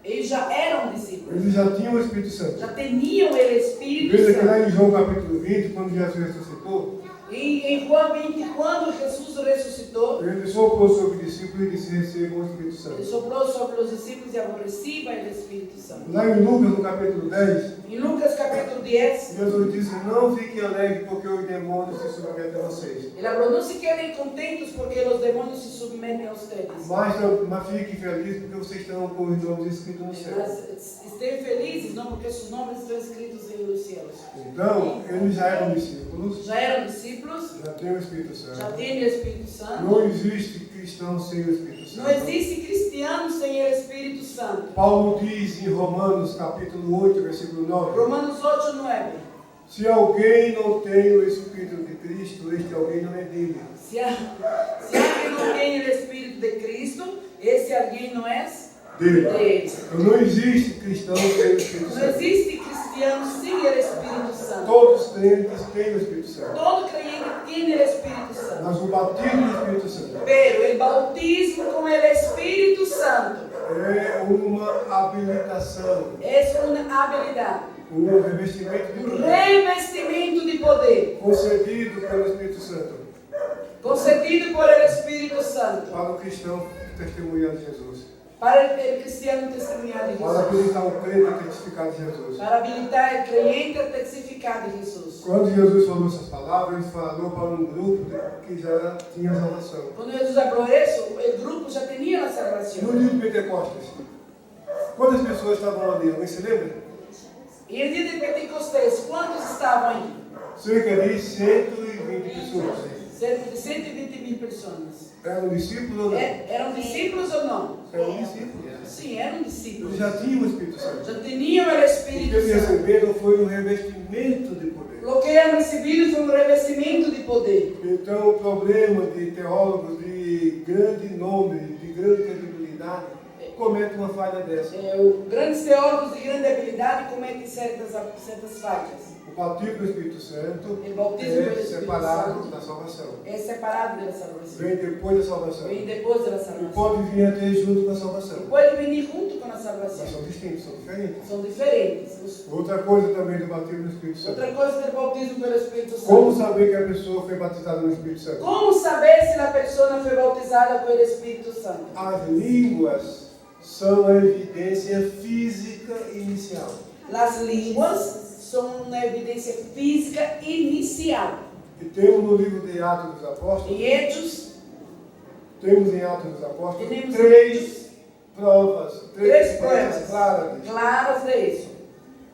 Eles já eram discípulos. Eles já tinham o Espírito Santo. Já tinham o Espírito Veja que lá Santo. em João capítulo 20, quando Jesus ressuscitou, Em João 20, quando Jesus ressuscitou, ele soprou sobre os discípulos e disse: recebam o Espírito ele Santo. soprou sobre os discípulos e recebam o Espírito Santo. Lá em Lucas, no capítulo 10, Em Lucas capítulo 10, Jesus disse: não fiquem alegres porque os demônios se submetem a vocês. ele falou, não se quedem contentos porque os demônios se submetem a vocês. Mas fiquem felizes porque vocês estão com os nomes escritos no céu. Mas estejam felizes, não, porque seus nomes estão escritos nos céus. Então, eles já eram discípulos, Já eram discípulos, já têm o Espírito já Santo. têm o Espírito Santo. Não existe cristão sem o Espírito Santo. Não existe cristiano sem o Espírito Santo. Paulo diz em Romanos capítulo 8, versículo 9: Romanos 8, 9. se alguém não tem o Espírito de Cristo, este alguém não é dele. Se alguém não tem o Espírito de Cristo, esse alguém não é dele. Então, não existe cristão sem o Espírito Não Santo. existe cristiano sem o Espírito Santo. Todos os crentes têm o Espírito Santo. Todo crente tem o Espírito Santo. Mas o batismo do Espírito Santo Pero o bautismo com o Espírito Santo é uma habilitação, é uma habilidade, um revestimento de poder revestimento de poder, concedido pelo Espírito Santo concedido por el Espírito Santo para o cristão testemunhar de Jesus, para o cristiano testemunhar de para Jesus, habilitar o crente a testificar de Jesus. para habilitar o crente a testificar de Jesus. Quando Jesus falou essas palavras, ele falou para um grupo que já tinha salvação. Quando Jesus falou isso, o grupo já tinha a salvação. No dia de Pentecostes, quantas pessoas estavam ali? Alguém se lembra? E no dia de Pentecostés, quantos estavam aí? Cerca de 120 pessoas. Cerca de 120 mil pessoas. Eram discípulos ou não? Eram discípulos ou não? Eram discípulos. Sim, eram discípulos. Eles já tinham o Espírito Santo. Já tinham o O que Espírito eles Santo. receberam foi um revestimento de poder. O que eles recebido foi um revestimento de poder. Então, o problema de teólogos de grande nome, de grande credibilidade, comete uma falha dessa. Grandes teólogos de grande habilidade cometem certas falhas. O batismo do Espírito Santo O bautismo do é Espírito separado Santo da salvação. é separado da salvação. Vem depois da salvação. Vem depois da E salvação. pode vir até junto com a salvação. Pode venir junto com a Mas salvação. são distintos, são diferentes. São diferentes. Outra coisa também do batismo do Espírito Santo. Outra coisa é o bautismo pelo Espírito Santo. Como saber que a pessoa foi batizada no Espírito Santo? Como saber se a pessoa foi bautizada pelo Espírito Santo? As línguas são a evidência física inicial. As línguas são uma evidência física inicial. E temos no livro de Atos dos Apóstolos, Em Hechos, temos em Atos dos Apóstolos Temos três provas, três provas claras disso. claras de isso.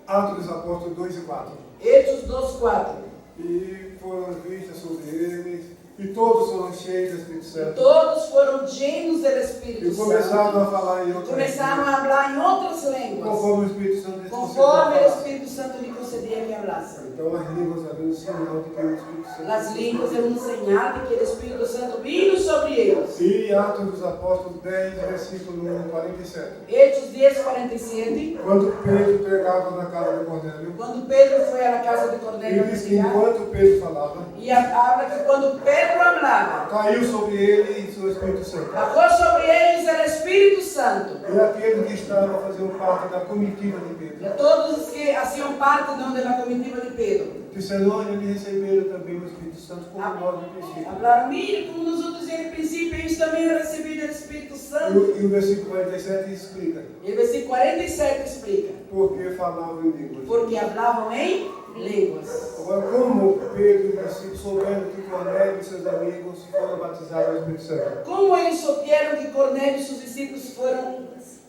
Atos dos Apóstolos 2 e 4. Hechos 2:4. E foram vistas sobre eles, e todos foram cheios do Espírito Santo. Todos foram cheios do E Espírito começaram Santo. a falar em outras Começaram línguas, a falar em outras línguas, conforme o Espírito Santo lhes concedeu conforme a o falar. Espírito Santo lhe concedia que hablasse. Então as línguas eram um sinal de que o Espírito Santo. As línguas eram um sinal de que o Espírito Santo vindo sobre eles. E Atos dos Apóstolos 10, versículo 47. Hechos 10:47. Quando Pedro pregava na casa de Cornélio, Quando Pedro foi à casa de Cornélio, ele diz que enquanto Pedro falava, e habla que quando Pedro hablava, caiu sobre ele e seu Espírito Santo. bajou sobre eles o Espírito Santo. E aqueles que estavam fazendo parte da comitiva de E Pedro, a todos os que faziam parte da comitiva de Pedro, disseram: olha, eles receberam também o Espírito Santo como nós no princípio. falaram: mire, como nós outros em princípio, eles também receberam o Espírito Santo. E o versículo 47 explica E o versículo 47 explica: porque falavam em línguas. porque hablavam em línguas. Agora, como Pedro e os discípulos souberam que Cornélio e seus amigos foram batizados no Espírito Santo? Como eles souberam que Cornélio e seus discípulos foram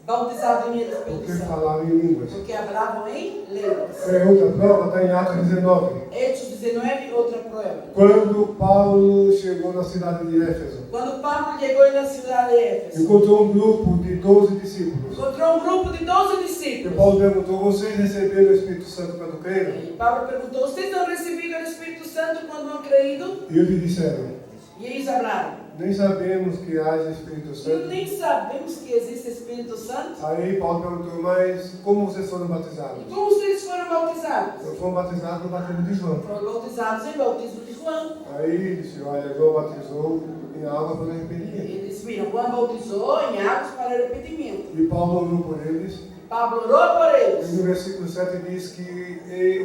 bautizados em Espírito Porque Santo? falavam em línguas. Porque hablavam em línguas. É outra prova, está em Atos 19. Hechos 19, outra prova. Quando Paulo chegou na cidade de Éfeso, Quando Paulo chegou na cidade de Éfeso, encontrou um grupo de 12 discípulos. encontrou um grupo de 12 E discípulos. Paulo perguntou: vocês receberam o Espírito Santo quando creram? E Paulo perguntou: vocês não receberam o Espírito Santo quando não creído? E eles disseram: E eles falaram: nem sabemos que haja Espírito Santo. nem sabemos que existe Espírito Santo. Aí Paulo perguntou: mas como vocês foram batizados? E como vocês foram bautizados? Foram batizados no batismo de João. Foram bautizados em bautismo de João. Aí ele disse: olha, João batizou em água para E arrependimento. ele disse: mira, João bautizou em águas para arrependimento. E Paulo orou por eles. Paulo orou por E eles. no versículo 7 diz que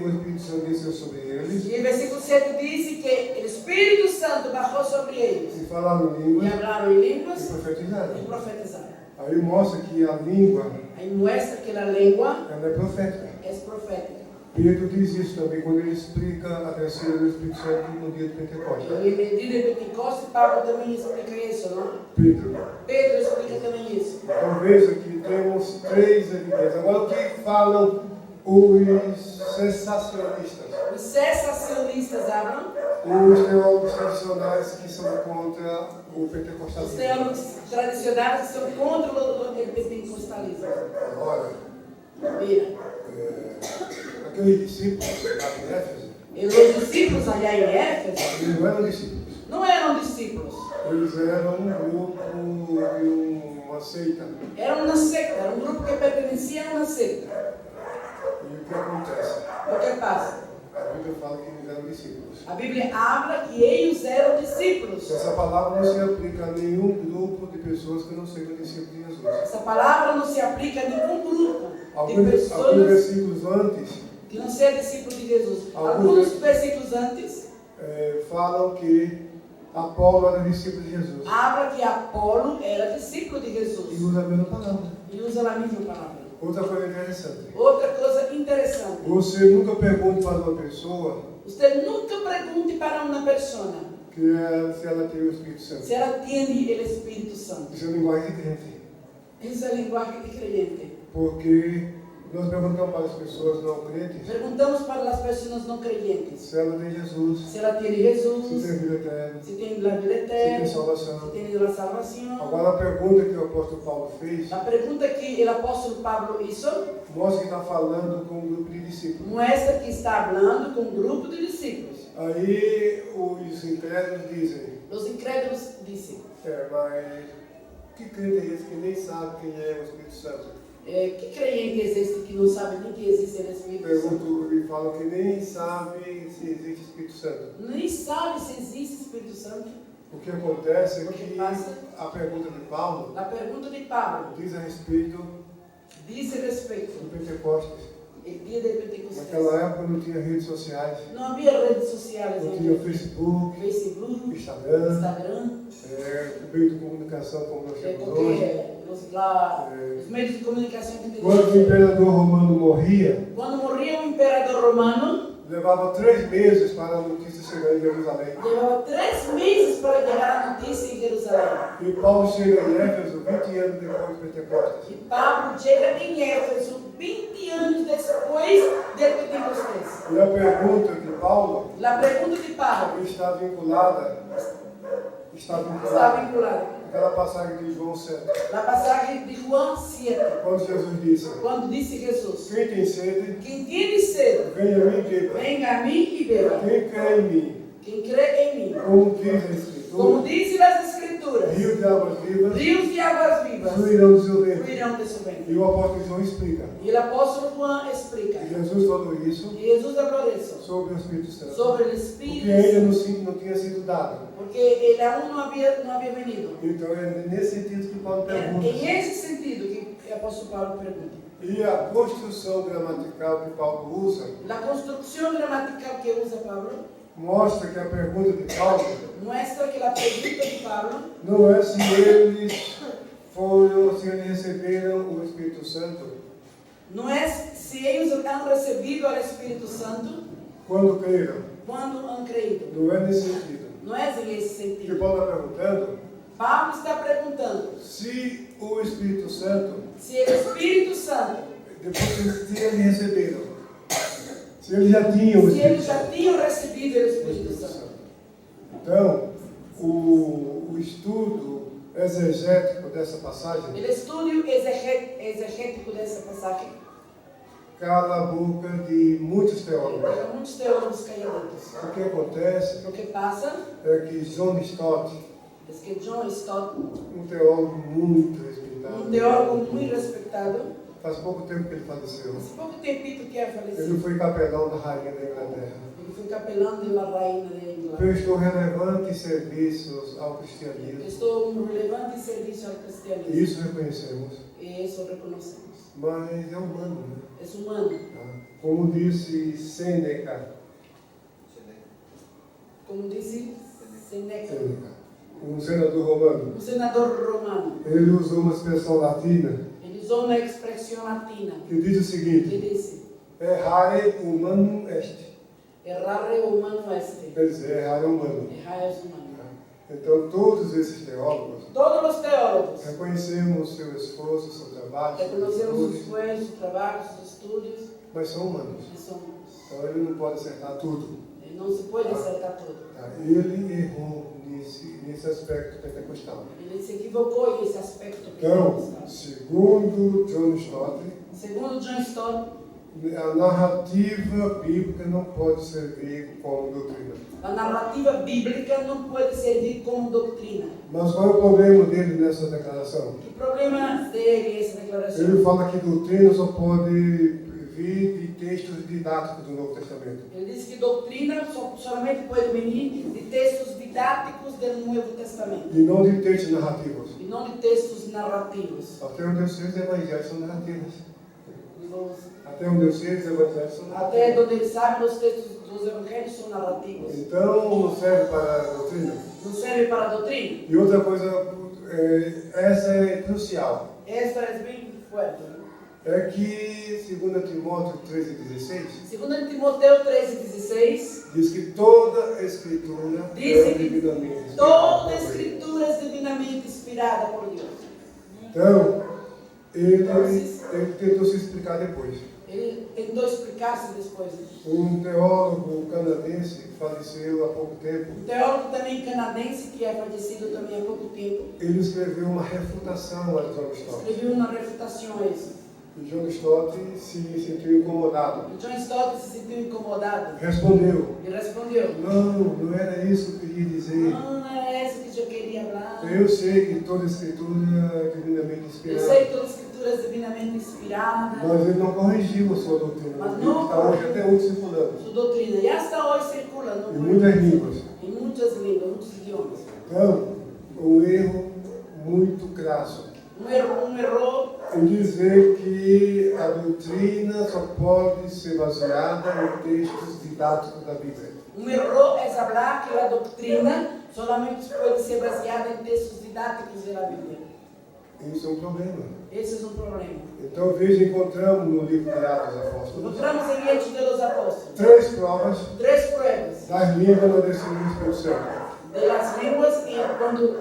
o Espírito Santo desceu sobre eles. E o versículo 7 diz que o Espírito Santo bajou sobre eles. E falaram E línguas falaram em e línguas profetizaram. e profetizaram. Aí mostra que a língua, Aí mostra que a língua ela é profética. é profética. Pedro diz isso também quando ele explica a descida do Espírito Santo no dia de Pentecostes. E no dia de Pentecostes, Paulo também explica isso, não? Pedro. Pedro explica também isso. Então veja que temos três evidências. Agora o que falam os sensacionalistas? Os sensacionalistas falam, Os teólogos tradicionais que são contra o os pentecostalismo. teólogos tradicionais que são contra o pentecostalismo. Ora, Mira, aqueles discípulos lá de Éfeso, e os discípulos allá em Éfeso eles não eram discípulos. não eram discípulos, Eles eram um grupo de uma seita. eram uma seita, era um grupo que pertencia a uma seita. E o que acontece? O que passa? A Bíblia fala que eles eram discípulos. A Bíblia habla que eles eram discípulos. Essa palavra não se aplica a nenhum grupo de pessoas que não sejam discípulos de Jesus. Essa palavra não se aplica a nenhum grupo de Alguns pessoas versículos antes que não sejam discípulos de Jesus. Alguns Alguns versículos antes falam que Apolo era discípulo de Jesus. habla que Apolo era discípulo de E Jesus. usa a mesma palavra. E usa a mesma palavra. Outra coisa interessante. Outra coisa interessante. Você nunca pergunta para uma pessoa Você nunca pergunte para uma pessoa se ela tem o Espírito Santo. se ela tem o Espírito Santo. Isso é linguagem de crente. Isso é linguagem de crente. Porque Nós perguntamos para as pessoas não crentes Perguntamos para as pessoas não creyentes se ela tem Jesus, se ela tem se Jesus, tem vida eterna, se tem a vida se tem eterna, se salvação. tem a salvação. Agora a pergunta que o apóstolo Paulo fez A pergunta que o apóstolo Pablo hizo mostra que está falando com um grupo de discípulos. muestra que está falando com um grupo de discípulos. Aí os incrédulos dizem, Os incrédulos dizem: mas que crente é esse que nem sabe quem é o Espírito Santo? que crente existe que não sabe nem que existe o Espírito Santo? Pergunto e falo que nem sabe se existe Espírito Santo. Nem sabe se existe Espírito Santo. O que acontece é O que que passa? a pergunta de Paulo A pergunta de Pablo diz a respeito diz a respeito do Pentecostes. do dia de Pentecostés. Naquela época não tinha redes sociais, Não havia redes sociais, não não tinha havia Facebook, Facebook, Instagram, Instagram, meio de comunicação como nós temos hoje. os meios de comunicação que temos Quando o hoje. imperador romano morria, Quando morria um imperador romano, levava 3 meses para a notícia chegar em Jerusalém. levava 3 meses para chegar a notícia em Jerusalém. E Paulo chega em Éfeso 20 anos depois de Pentecostes. E Pablo chega em Éfeso 20 anos depois de Pentecostés. E a pergunta de Paulo A pergunta de Pablo está vinculada está vinculada àquela passagem de João 7. na passagem de João 7, Quando Jesus disse, quando disse Jesus: quem tem sede, quem tem sede, venha a mim e beba. venha a mim e beba. Quem crê em mim, Quem crê em mim, como diz a como Escritura, diz as Escrituras, rio de águas vivas rios de águas vivas fluirão do seu ventre. fluirão de seu ventre. E o apóstolo João explica. E o apóstolo João explica. Jesus falou isso E Jesus falou isso sobre o Espírito Santo. sobre o Porque Espírito ainda Santo, não tinha sido dado. porque ele aún não havia venido. Então é nesse sentido que Paulo É pergunta. em esse sentido que o apóstolo Paulo pergunta. E a construção gramatical que Paulo usa A construção gramatical que usa Pablo mostra que a pergunta de Paulo muestra que a pergunta de Pablo não é se eles receberam o Espírito Santo não é se eles han recebido o Espírito Santo quando creram. quando han creído. Não é nesse sentido. Não é nesse O que sentido. Paulo está perguntando Paulo está perguntando se o Espírito Santo, se o Espírito Santo, depois se eles receberam, se eles já tinham o se Espírito eles já Santo. tinham recebido o Espírito Santo. Então, o estudo exegético dessa passagem O estudo exegético dessa passagem cala a boca de muitos teólogos. para muitos teólogos caiados. O que acontece O que passa é que John Stott, é que John Stott, um teólogo muito respeitado, teólogo muito respeitado, faz pouco tempo que ele faleceu. há pouco tempito que é Ele falecido. foi capelão da rainha da Inglaterra. Ele foi capelão de uma rainha da Inglaterra. Prestou relevantes serviços ao cristianismo. Prestou um relevante serviço ao cristianismo. Isso reconhecemos. E isso reconhecemos. Mas é humano, né? É humano. Tá? Como disse Sêneca, Como disse Seneca, um senador romano, um senador romano. ele usou uma expressão latina Ele usou uma expressão latina que diz o que seguinte: disse: errare humanum est. errare humano est. Quer dizer, errar é humano. Errar é humano. Então, todos esses teólogos Todos os teólogos reconhecemos o seu esforço, o seu trabalho, suas reconhecemos os atitudes, esforços, os trabalhos, os estudos, mas são humanos. e são humanos. Então, ele não pode acertar tudo. E não se pode acertar tudo. Tá? Ele errou nesse aspecto pentecostal. Ele se equivocou nesse aspecto. Então, segundo John Stott, Segundo John Stott, a narrativa bíblica não pode servir como doutrina. a narrativa bíblica não pode servir como doutrina. Mas qual é o problema dele nessa declaração? Que problema dele essa declaração? Ele fala que doutrina só pode vir de textos didáticos do Novo Testamento. Ele diz que doutrina somente pode vir de textos didáticos do Novo Testamento E não de textos narrativos. e não de textos narrativos. Até onde eu sei, os evangelhos são narrativos. Até onde eu sei, os evangelhos são Até narrativos. onde ele sabe, os textos dos evangelhos são narrativos. Então, não serve para a doutrina. Não serve para a doutrina? E outra coisa, essa é crucial. Esta é bem forte. É que, segundo Timóteo 13,16, Segundo Timoteu 13,16, diz que toda a escritura Diz é que divinamente inspirada toda por a Deus. escritura é divinamente inspirada por Deus. Então, ele tentou se explicar depois. Ele tentou explicar-se depois. Um teólogo canadense faleceu há pouco tempo. Um teólogo também canadense que é falecido também há pouco tempo. Ele escreveu uma refutação a John Stott. Escreveu uma refutação a isso. E John Stott se sentiu incomodado. E John Stott se sentiu incomodado. Respondeu: E respondeu: não era isso que eu queria dizer. não era isso que eu queria falar. Eu sei que toda escritura é divinamente Eu inspirada. sei que toda a escritura é divinamente inspirada. Mas ele não corrigiu a sua doutrina. Mas Ele não está hoje até hoje circulando. Sua doutrina. E hasta hoje circula Em muitas línguas. em muitas línguas, muitos idiomas. Então, um erro muito crasso Um erro em dizer que a doutrina só pode ser baseada em textos didáticos da Bíblia. Um erro é falar que a doutrina solamente pode ser baseada em textos didáticos da Bíblia. Isso é um problema. Esse é um problema. Então, veja, encontramos no livro de Atos Apóstolos Encontramos em Hechos de los Apóstolos 3 provas 3 pruebas das línguas na descida do Espírito Santo. das línguas e quando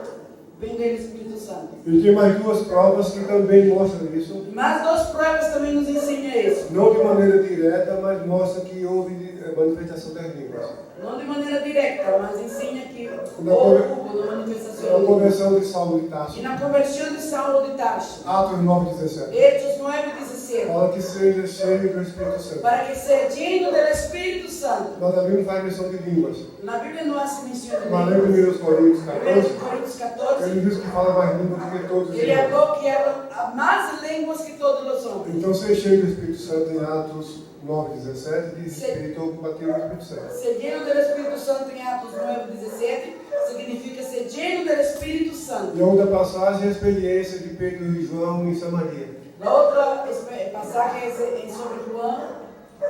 vem do Espírito Santo. E tem mais 2 provas que também mostram isso. Mas 2 pruebas também nos ensinam isso. Não de maneira direta, mas mostra que houve manifestação das línguas. Não de maneira direta, mas ensina que Na houve A uma manifestação. conversão de Saulo de Tarso. E na conversão de Saulo de Tarso, Atos 9:17. Hechos 9:17, Fala que seja cheio do Espírito Santo. para que seja lleno do Espírito Santo. Nós ali não faz menção de línguas. Na Bíblia não há menção de Mas lembra línguas. em 1 Coríntios 1 14, Coríntios 14, ele diz que fala mais línguas do que todos os ele homens. falou que eram mais línguas que todos os homens. Então, ser cheio do Espírito Santo em Atos 9:17 diz respeito ao bater o Espírito Santo. Ser lleno do Espírito Santo em Atos 9:17 significa ser lleno do Espírito Santo. E a outra passagem é a experiência de Pedro e João em Samaria. Na outra passagem é sobre João.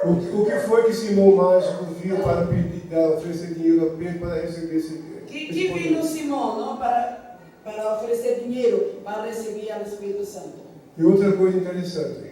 O que foi que Simão Mágico viu para pedir, oferecer dinheiro a Pedro para receber esse Que viu Simão, não, para oferecer dinheiro para receber o Espírito Santo. E outra coisa interessante,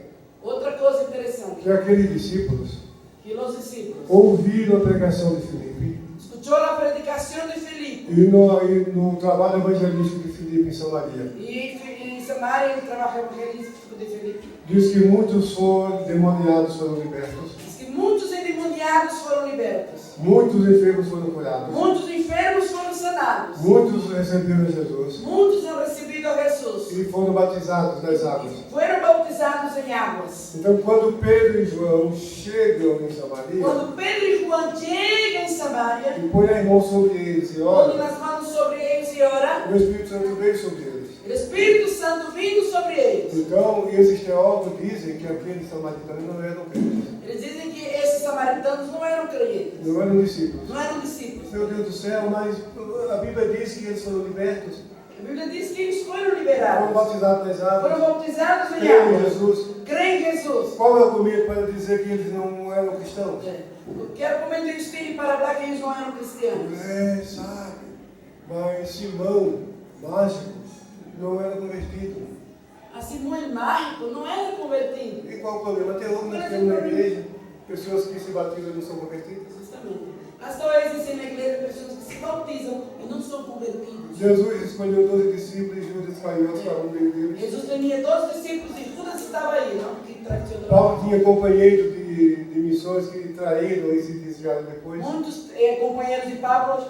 Outra coisa interessante, que aqueles discípulos que os discípulos ouviram a pregação de Filipe escutou a predicação de Filipe e no trabalho evangelístico de Filipe em Samaria. e em Samaria, o trabalho evangelístico de Filipe. Diz que muitos demoniados foram libertos, Diz que muitos endemoniados foram libertos, muitos enfermos foram curados, muitos enfermos foram sanados, muitos receberam Jesus muitos han recebido a Jesus e foram batizados nas águas. e foram bautizados em águas. Então, quando Pedro e João chegam em Samaria Quando Pedro e João chegam em Samaria, e põem as mãos sobre eles e põem oram, as mãos sobre eles e oram, o Espírito Santo veio sobre eles. o Espírito Santo vindo sobre eles. Então, esses teólogos dizem que aqueles samaritanos não eram crentes, Eles dizem que esses samaritanos não eram crentes, não eram discípulos. não eram discípulos. Meu Deus do céu, mas a Bíblia diz que eles foram libertos, A Bíblia diz que eles foram foram liberados, batizados nas foram águas, bautizados em creram em água, Jesus. creem em Jesus. Qual é o argumento para dizer que eles não eram cristãos? Que argumento eles têm para falar que eles não eram cristianos? Sabe, mas Simão, mágico, não era convertido. Assim, Simão mágico não era convertido. E qual o problema? Até hoje nós temos na igreja pessoas que se batizam e não são convertidas. Justamente. Hasta hoje existem na igreja pessoas que se bautizam e não são convertidos. Jesus escolheu 12 discípulos e Judas Iscariotes para um deles. Jesus tinha 12 discípulos e Judas estava aí, não? Que traicionou. Paulo tinha companheiros de missões que traíram e se desviaram depois. Muitos companheiros de Pablo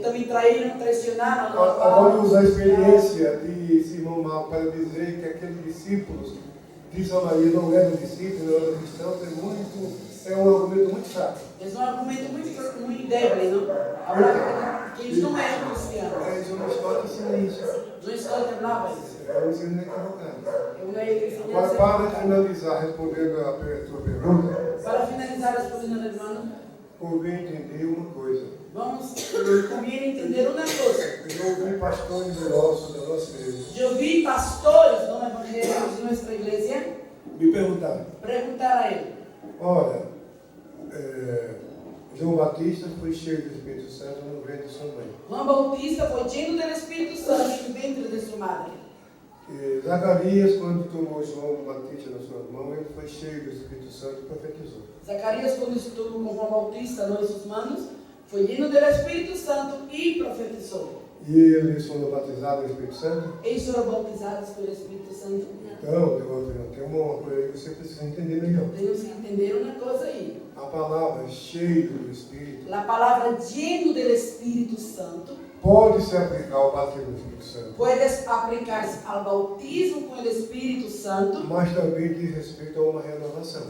também traíram, traicionaram. Agora usa a experiência de Simão Mal para dizer que aqueles discípulos de Samaria não eram discípulos, não eram cristãos, é um argumento muito fraco. Esse é um argumento muito débil, não? Falar que eles não eram cristianos. É, John Stott ensina isso. John Stott falava isso. É um ensino equivocado. É uma ensinança Agora, para equivocada. finalizar, respondendo a tua pergunta, Para finalizar as coisas, irmão, convém entender uma coisa. convém entender uma coisa. Eu ouvi pastores nossos, da nossa igreja, Eu vi pastores do Evangelho de nossa igreja me perguntaram: perguntar a ele: ora, João Batista foi cheio do Espírito Santo no ventre de sua mãe. João Bautista foi cheio do Espírito Santo no ventre de sua madre. Zacarias, quando tomou João Batista na sua mão, ele foi cheio do Espírito Santo e profetizou. Zacarias, quando estuvo com João Bautista nas suas mãos, foi lleno do Espírito Santo e profetizou. E eles foram batizados no Espírito Santo. Eles foram bautizados pelo Espírito Santo. Então, tem uma coisa que você precisa entender melhor. Temos que entender uma coisa aí. A palavra cheio do Espírito A palavra lleno del Espíritu Santo pode se aplicar ao batismo do Espírito Santo, puedes aplicarse al bautismo con el Espíritu Santo, mas também diz respeito a uma renovação.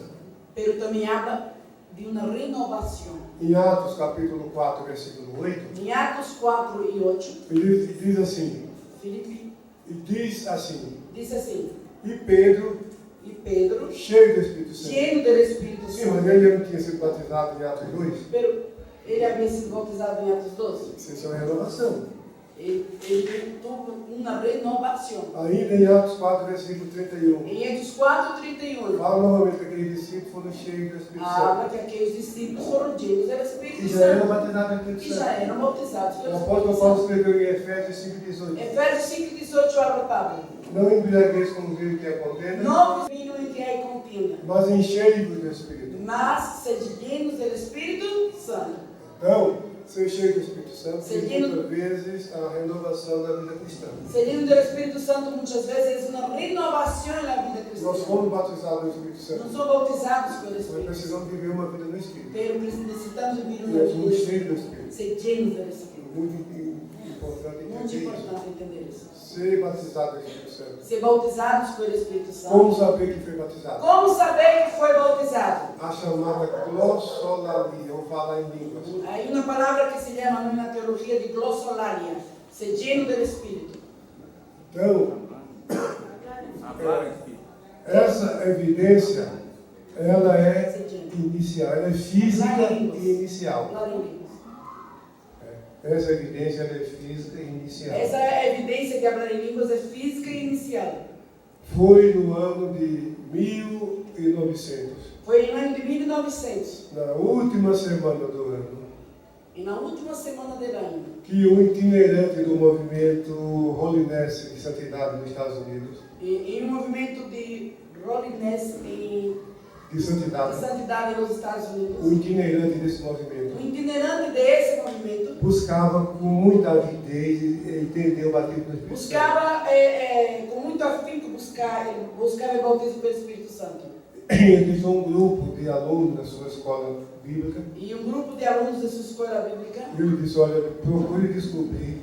pero también habla de una renovación. Em Atos capítulo 4, versículo 8, En Atos 4 y 8, ele diz assim, Filipe dice assim, dice así, e Pedro, y Pedro, cheio do Espírito Santo. lleno del Espíritu Sim, mas Santo, ele não tinha sido batizado em Atos 2? pero ele había sido bautizado en Atos 12. Isso é uma renovação. Ele tuvo una renovación. Ainda em Atos 4, versículo 31, En Hechos 4, 31, fala novamente que aqueles discípulos foram cheios do Espírito habla Santo. que aquellos discípulos fueron llenos del E Espíritu já eram Santo batizados no y Espírito ya Santo. eran bautizados O pelo apóstolo Espíritu Paulo Santo. escreveu em Efésios 5,18. Efésios 5:18 habla Pablo. Não embriagueis com vinho que é contenda, No vos vino en que hay contienda, mas enchei-vos do Espírito. mas sed llenos del Espíritu Santo. Então, ser cheio do Espírito Santo Ser tem lleno- muitas vezes a renovação da vida cristã. Ser lleno del Espíritu Santo muchas veces es una renovación en la vida Nós cristiana. fomos batizados no Espírito No Santo, son bautizados por el mas Espíritu, precisamos viver uma vida no Espírito. pero necesitamos vivir una Nós somos vida, cheios do Espírito. ser llenos del Espíritu. Muito importante Muito entender isso. importante entender isso. Ser batizado no Espírito Santo. Ser bautizados pelo Espírito Santo. Como saber que foi batizado? Como saber que foi bautizado? A chamada glossolalia, ou falar em línguas. Hay una palabra que se llama en la teología de glossolalia, ser lleno del Espíritu. Então, Hablar en espíritu. essa evidência, ela é inicial, ela é física e inicial. Hablar em línguas. Essa evidência ela é física e inicial. Essa evidência de hablar em línguas é física e inicial. Foi no ano de 1900, Foi no ano de 1900, na última semana do ano, e na última semana do ano, que o itinerante do movimento Holiness de Santidade nos Estados Unidos, em um movimento de holiness em de Santidade, santidade nos Estados o Unidos, itinerante desse o movimento itinerante desse movimento buscava com muita avidez entender o batismo do Espírito Santo. buscava com muito afinco buscava o bautismo pelo Espírito Santo. Ele tinha um grupo de alunos da sua escola bíblica. E um grupo de alunos da sua escola bíblica, E ele disse, olha, procure descobrir.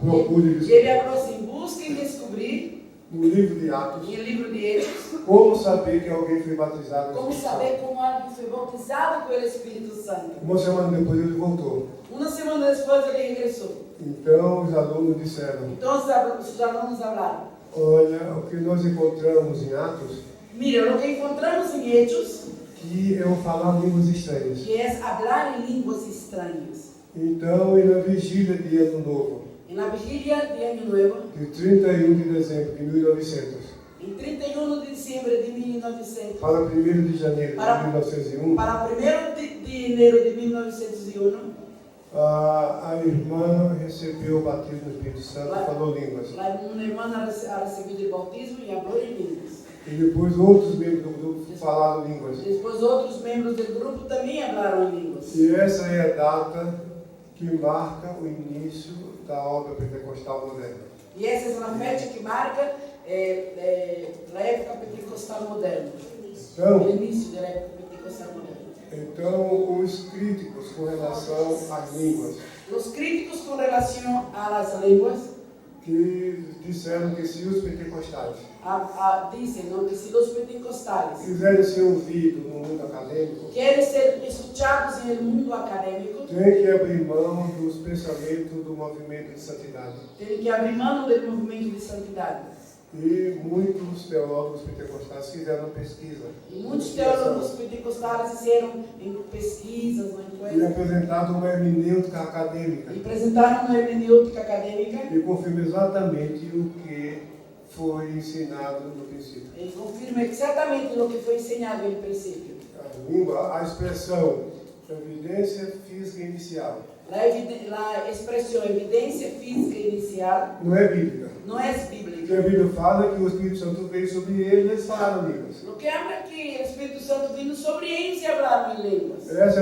ele falou assim, busquem descobrir, No livro de Atos, em livro de Hechos, como saber que alguém foi batizado no como Espírito saber Santo. como alguém foi bautizado pelo Espírito Santo. Uma semana depois ele voltou. Uma semana depois ele regressou. Então os alunos disseram, Então os alunos falaram, olha, o que nós encontramos em Atos, mira, o que encontramos em Hechos, que é o falar línguas estranhas. que é falar em línguas estranhas. Então, e na vigília de Ano Novo, E na vigília de Ano Novo, de 31 de dezembro de 1900, em 31 de dezembro de 1900, para 1º de janeiro de Para- 1901, para 1º de janeiro de 1901, a irmã recebeu o batismo do Espírito Santo Lá- e falou línguas. uma irmã ha recebido o bautismo e falou em línguas. E depois outros membros do grupo falaram línguas. Depois outros membros do grupo também falaram em línguas. E essa é a data que marca o início da obra pentecostal moderna. E essa é uma fecha que marca a época pentecostal moderna. Então, O início da época pentecostal moderna. então, os críticos com relação às línguas, Os críticos com relação às línguas que disseram que se os pentecostais dizem não, que se os pentecostais quiserem ser ouvidos no mundo acadêmico, querem ser escutados no mundo acadêmico, tem que abrir mão dos pensamentos do movimento de santidade. têm que abrir mão do movimento de santidade. E muitos teólogos pentecostais fizeram pesquisa. E muitos teólogos pentecostais fizeram em pesquisas, em E coisas, apresentaram uma hermenêutica acadêmica. e apresentaram uma hermenêutica acadêmica. E confirma exatamente o que foi ensinado no princípio. Ele confirma exatamente o que foi ensinado no princípio. A língua, a expressão evidência física inicial A expressão evidência física inicial não é bíblica. não é Porque bíblica. a Bíblia fala que o Espírito Santo veio sobre eles e eles falaram línguas. O que habla que o Espírito Santo vindo sobre eles e falaram em línguas. Essa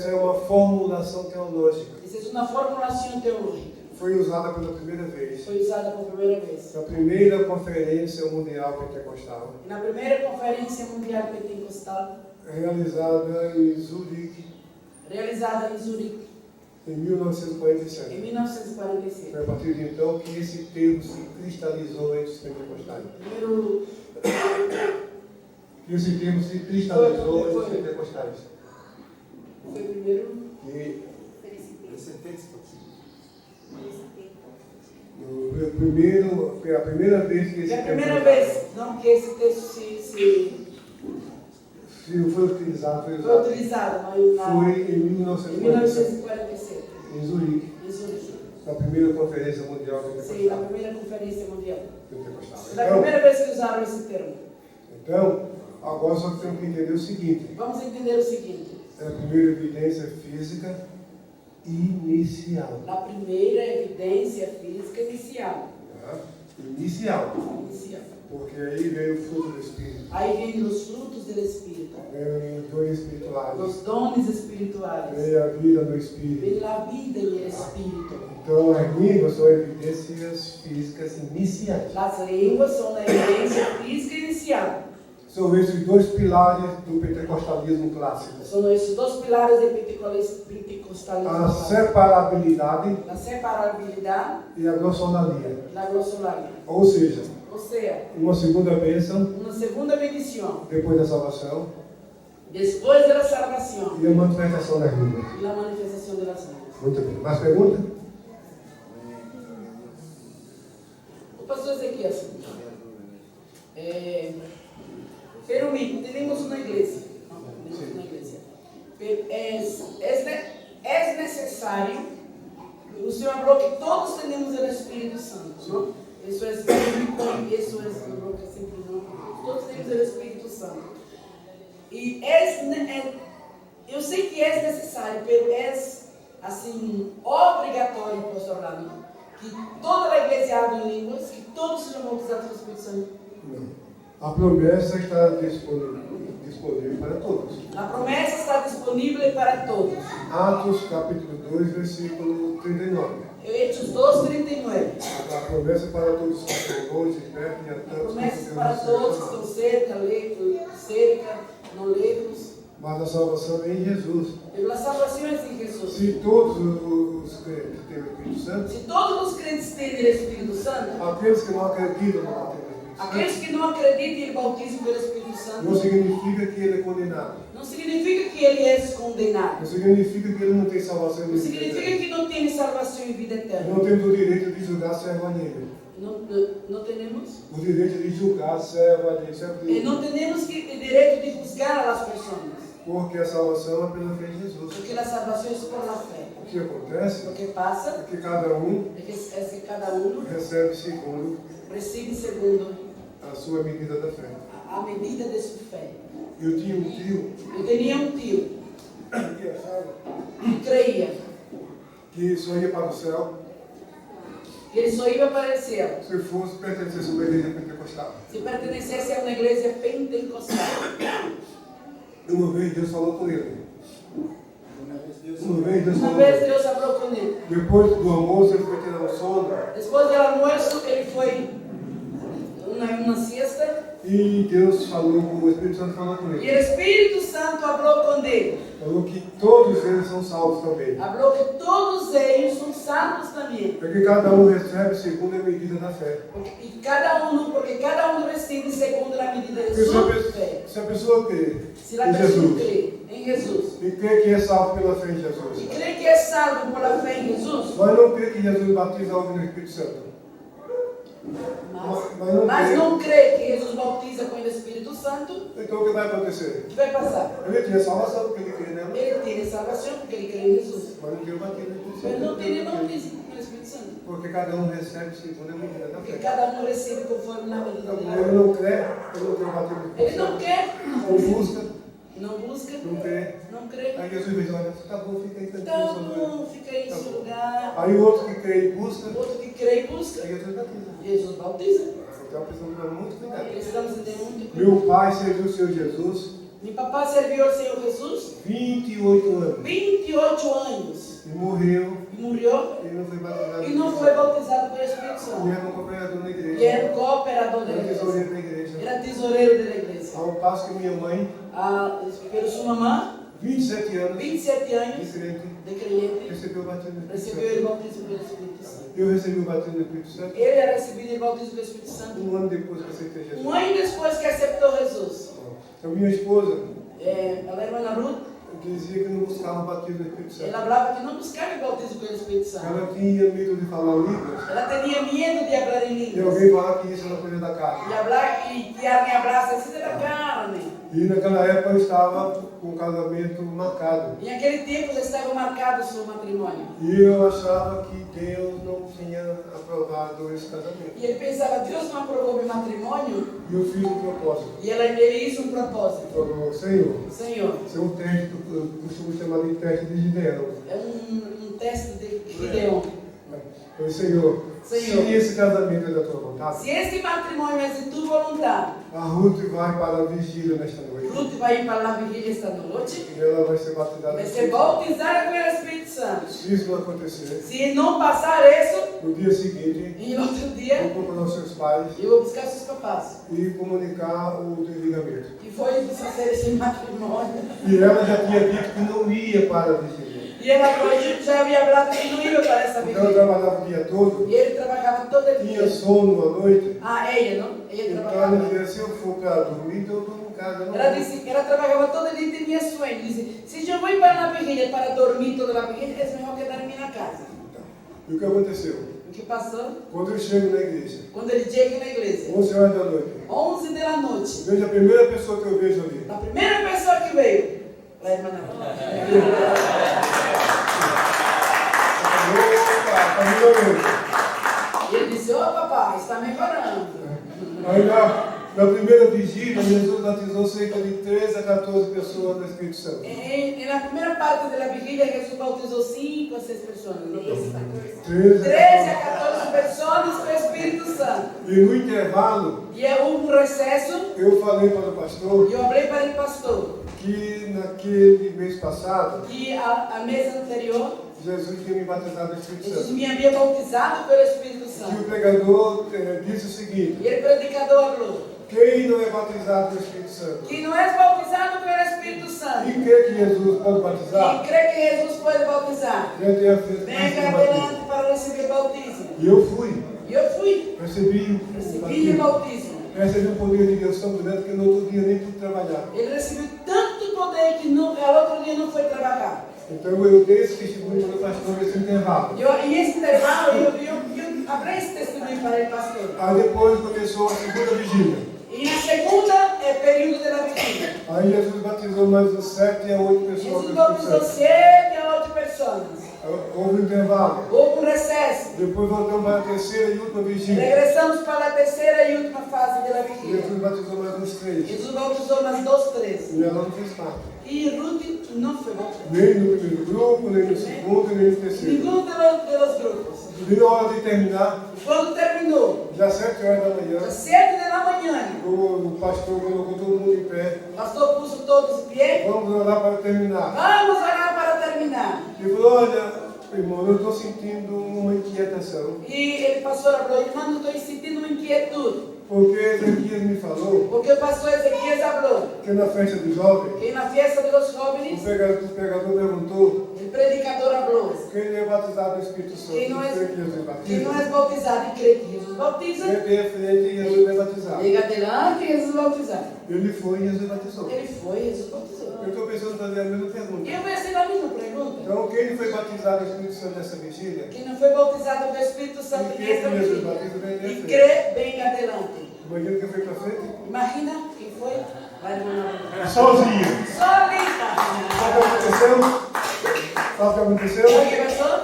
é uma formulação teológica. Essa é uma formulação teológica. foi usada pela primeira vez foi usada por primeira vez. na primeira Conferência Mundial Pentecostal, Na primeira Conferência Mundial Pentecostal, realizada em Zurique, realizada em Zurique, em 1947. em 1947. Foi a partir de então que esse termo se cristalizou entre os pentecostais. Primeiro, Que esse termo se cristalizou entre os Foi. pentecostais. foi primeiro, E Esse texto. foi a primeira vez que esse é a termo primeira foi vez não, que esse texto foi utilizado, foi utilizado foi em em 1947, 1947, em Zurique, em Zurique. na primeira Conferência Mundial Sim, na Pentecostal. primeira Conferência Mundial. Pentecostal. É a primeira vez que usaram esse termo. Então, agora só que temos que entender o seguinte: Vamos entender o seguinte. é a primeira evidência física inicial. Na primeira evidência física inicial. Tá? Inicial. Inicial. Porque aí veio o fruto do Espírito, Aí vem os frutos do Espírito, veio os dons espirituais, os dons espirituais, veio a vida do Espírito. vem a vida em Espírito. Então, as línguas são evidências físicas iniciais. As línguas são a evidência física inicial. São esses dois pilares do pentecostalismo clássico: São esses dois pilares do pentecostalismo. a separabilidade A separabilidade e a glossolalia. da glossolalia. Ou seja, Ou seja, uma segunda bênção uma segunda bendição, depois da salvação depois da salvação e a manifestação das línguas. e a manifestação das línguas. Muito bem. Mais pergunta? O pastor Ezequiel, pero tenemos una iglesia, ¿no? Tenemos una iglesia. Pero es necesario, o Senhor falou que todos temos o Espírito Santo, ¿no? Isso é bíblico, isso é lo que sempre não. Todos temos o Espírito Santo. E eu sei que é necessário, pero é assim obrigatório, pastor Orlando, que toda a igreja hable em línguas, que todos sejam bautizados pelo Espírito Santo. Não. A promessa está disponível para todos. A promessa está disponível para todos. Atos capítulo 2, versículo 39. Hechos 2:39. A promessa para todos que estão longe, perto e a A tantos promessa para todos que estão cerca, não leigos. Mas a salvação é em Jesus. A salvação é em Jesus. Se todos os crentes têm o Espírito Santo, Se todos os crentes têm o Espírito Santo, aqueles que não acreditam no batismo do Espírito aqueles Santo, que não acreditam em batismo pelo Espírito Santo, não significa que ele é condenado. não significa que ele é condenado. Não significa que ele não tem salvação Não em vida significa eterna. que não tem salvação e vida eterna. Não temos o direito de julgar servo alheio. Não temos? O direito de julgar servo alheio. Não temos o direito de juzgar as pessoas. Porque a salvação é pela fé em Jesus. Porque a salvação é por la fé. O que acontece O que passa é que cada um é que cada um recebe segundo recebe segundo a sua medida da fé. a medida de sua fé. Eu tinha um tio Eu tinha um tio que achava que creia que só ia para o céu que ele só ia para o céu se fosse pertencer a uma igreja pentecostal. se pertenecesse a uma igreja pentecostal. Uma vez Deus falou com ele. Uma vez Deus Uma falou. vez Deus falou com ele. Depois do almoço ele foi tirar um sono Depois do almoço, ele foi uma siesta e Deus falou, o Espírito Santo falou com e o ele. Espírito Santo falou com ele. Falou que todos eles são salvos também. Falou que todos eles são salvos também. Porque cada um recebe segundo a medida da fé. Porque cada um recebe segundo a medida de Porque sua fé. se a pessoa crê Se a em pessoa Jesus crê em Jesus e crê que é salvo pela fé em e Jesus, crê que é salvo pela fé em Jesus, mas não crê que Jesus batiza alguém no Espírito Santo, mas não crê que Jesus bautiza com o Espírito Santo, então o que vai acontecer? o que vai passar? Ele tinha salvação porque ele crê nela, Ele tem salvação porque ele crê em Jesus, mas não tem o batismo no Espírito mas Santo. não tem batismo com o Espírito Santo. Porque cada um recebe segundo a medida da Porque fé. cada um recebe conforme na medida Então, da como ele fé. não crê, ele não tem o batismo no Espírito Ele não Santo. quer, Não busca, não busca, não crê. não crê. Aí Jesus diz, olha, tá bom, fica aí tranquilo. Então, só não fica aí em seu lugar. Aí o outro que crê e busca, O outro que crê e busca, aí Jesus batiza. Jesus bautiza. Então precisamos tomar muito cuidado. Precisamos ter muito cuidado. Meu pai serviu o Senhor Jesus Meu papá serviu ao Senhor Jesus 28 anos. 28 anos. E morreu. E morreu. E não foi batizado. E não foi bautizado pelo Espírito Santo. E era um cooperador na igreja. E era um cooperador da Era igreja. tesoureiro da igreja. Era tesoureiro da igreja. Ao passo que minha mãe, Pelo sua mamã, 27 anos, 27 anos de crente, de crente, recebeu o batismo do Espírito recebeu Santo. o batismo pelo Espírito Santo. Eu recebi o batismo do Espírito Santo Ele era recebido o batismo pelo Espírito Santo um ano depois que aceitei Jesus. um ano depois que aceitou Jesus. A minha esposa Ela era Ana Ruth, dizia que não buscava o batismo do Espírito Santo. ela falava que não buscava o batismo pelo Espírito Santo. Ela tinha medo de falar línguas. Ela tinha medo de falar em E línguas. alguém falar que isso era coisa da E carne. falar que alguém abraça assim da carne. E naquela época eu estava com um casamento marcado. Em aquele tempo já estava marcado o seu matrimônio. E eu achava que Deus não tinha aprovado esse casamento. E ele pensava, Deus não aprovou meu matrimônio? E eu fiz um propósito. E ele hizo um propósito. Falou, Senhor, Senhor, isso é um teste, eu costumo chamar de teste de Gideão. é um teste de Gideon. Eu falei, Senhor, Senhor, se esse casamento é da tua vontade, se este matrimônio é de tua vontade, a Ruth vai para a vigília nesta noite. Ruth vai ir para a vigília esta noite, E ela vai ser batizada. vai ser bautizada pelo Espírito Santo. Se isso não acontecer, Se não passar isso, no dia seguinte, em outro vou dia, procurar os seus pais eu vou buscar seus papás. e comunicar o desligamento. E foi desfazer esse matrimônio. E ela já tinha dito que não ia para a vigília. E ela já havia falado que não ia para essa Então ela vigília. trabalhava o dia todo, E ele trabalhava todo o tinha dia. sono à noite. Ela, não? Ela Então trabalhava. ela dizia, se eu for para dormir, então eu durmo em casa. Não. Ela disse que ela trabalhava todo dia e tinha sonho. Disse, se eu vou para a vigília para dormir toda a vigília, é melhor quedar-me na casa. E o que aconteceu? O que passou? Quando eu chego na igreja, Quando ele chega na igreja, 11 horas da noite, 11 da noite, veja a primeira pessoa que eu vejo ali. a primeira pessoa que veio, a irmã Ana. Opa, tá melhorando. E ele disse, ô papai, está melhorando. Aí na primeira vigília, Jesus batizou cerca de 13 a 14 pessoas no Espírito Santo. Na primeira parte da vigília, Jesus bautizou 5 a 6 pessoas. 13 13 a 14 pessoas com o Espírito Santo. E no intervalo, E houve um recesso, eu falei para o pastor e eu falei para o pastor que naquele mês passado, que a mês anterior, Jesus tinha me batizado no Espírito Jesus Santo. me havia bautizado pelo Espírito E o Santo. pregador disse o seguinte: E o predicador falou, quem não é batizado no Espírito Santo que não és bautizado pelo Espírito Santo, e crê que Jesus pode e batizar, crê que Jesus pode bautizar, já tem a fé venha adelante para receber batismo. E eu fui, E eu fui, recebi recebi o batismo. Recebi o poder de Deus tão grande que no outro dia nem pude trabalhar. Ele recebeu tanto poder que ao outro dia não foi trabalhar. Então eu dei esse testemunho para o pastor nesse intervalo. E esse intervalo, eu abri esse testemunho para o pastor. Aí depois começou a segunda vigília. E na segunda período da vigília, Aí Jesus batizou mais de 7 a 8 pessoas. Jesus no bautizou Espírito 7 a 8 pessoas. Santo. Houve um intervalo. Houve um recesso. Depois voltamos para a terceira e última vigília. Regressamos para a terceira e última fase da vigília. Jesus batizou mais uns 3. Jesus bautizou mais 2, 3. E ela não fez parte. E Ruth não foi bautizada. Nem no primeiro grupo, nem no segundo, nem no terceiro. Nenhum dos grupos. E na hora de terminar, Quando terminou, já 7 horas da manhã, às 7 da manhã, o pastor colocou todo mundo em pé. o pastor pôs todos de pé. Vamos orar para terminar. Vamos orar para terminar. Ele falou, olha, irmão, eu estou sentindo uma inquietação. E ele pastor falou, irmão, estou sentindo uma inquietude. Porque Ezequias me falou Porque o pastor Ezequias falou que na festa dos jovens, que na fiesta de los o jóvenes, pregador perguntou o predicador falou quem é batizado no Espírito Santo. que não é, Crê que Jesus que batiza? não é bautizado e crê que Jesus bautiza. Sente à frente e Jesus vai batizar. Liga adelante e Jesus bautizado. Ele foi e Jesus batizou. Ele foi, Jesus bautizou. Eu estou pensando em fazer a mesma pergunta. E eu vou ser a mesma pergunta. Então, quem foi batizado no Espírito Santo nessa vigília? Que não foi bautizado pelo Espírito Santo E crê nesta que Jesus vigília. batiza bem E nessa. crê bem adelante. Imagina quem foi para frente? Imagina quem foi? Vai, irmã. Sozinho. Solita. Sabe o que aconteceu? Sabe o que aconteceu? O que passou?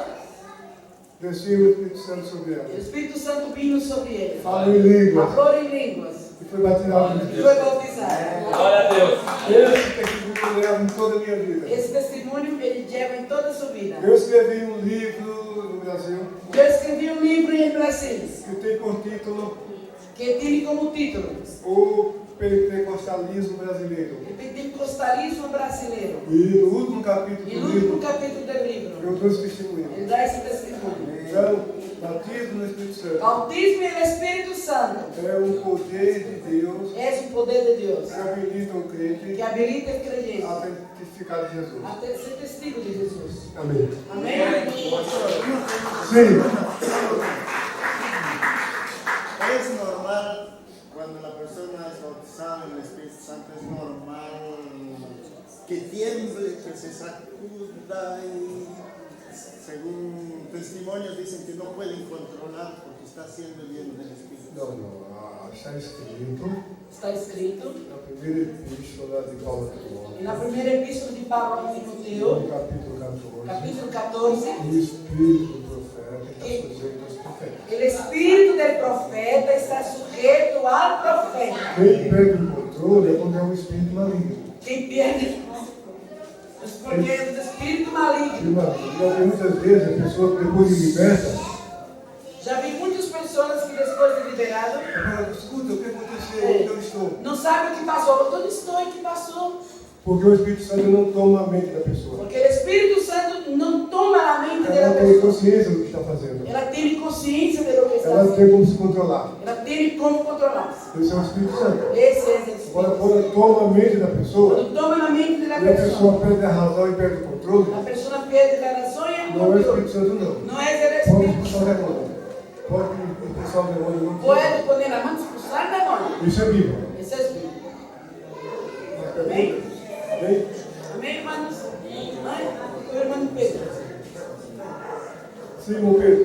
Desceu o Espírito Santo sobre ela. O Espírito Santo vindo sobre ele. Falou em línguas. Falou em línguas. E foi batizado no E Espírito foi Santo. bautizado. Glória a Deus. Esse testemunho eu levo em toda a minha vida. Esse testemunho ele leva em toda a sua vida. Eu escrevi um livro no Brasil Eu escrevi um livro em Brasil que tem por título que tem como título O Pentecostalismo Brasileiro. O pentecostalismo brasileiro. E no último capítulo E do no último livro, capítulo do livro, eu trouxe testemunho. ele dá esse testemunho. Então, batismo no Espírito Santo Bautismo no Espírito Santo é um poder de Deus é o poder de Deus que habilita o crente que habilita o crente a testificar de Jesus. a ser testigo de Jesus. Amém. Amém? Sim. Es normal cuando la persona es bautizada en el Espíritu Santo, es normal que tiemble, que se sacuda y según testimonios dicen que no pueden controlar porque está siendo lleno del Espíritu. Não, está escrito Está escrito na primeira epístola de Paulo a Timóteo, e na primeira epístola de Paulo a Timoteu, no capítulo 14, capítulo 14, o Espírito do profeta está sujeito aos profetas. o Espírito do profeta está sujeito ao profeta. Quem perde o controle é quando é um espírito maligno. Quem perde, porque é do espírito maligno. Já vi muitas vezes a pessoa que depois de liberta, Já vi muitas pessoas que depois de liberado fala, escuta, o que aconteceu? Onde eu estou? não sabem o que passou. Onde estou e que passou? Porque o Espírito Santo não toma a mente da pessoa. Porque o Espírito Santo não toma a mente da Ela tem pessoa. consciência do que está fazendo. Ela tem consciência do que está Ela fazendo. tem como se controlar. Ela tem como controlar-se. Esse é o Espírito Santo. Esse é o Espírito Agora, Santo. quando toma a mente da pessoa, Quando toma na mente da e a pessoa, pessoa perde a razão e perde o controle, a pessoa perde a razão e o não é o controle. Espírito Santo, não. Não é o Pode Espírito expulsar o Santo. demônio. Pode expulsar o demônio. Não Pode precisa. poner a mão e expulsar o demônio. Isso é Bíblia. Esse é o Espírito. Amém? Amém? Amém, irmãos? Amém? O irmão Pedro. Sim, irmão Pedro.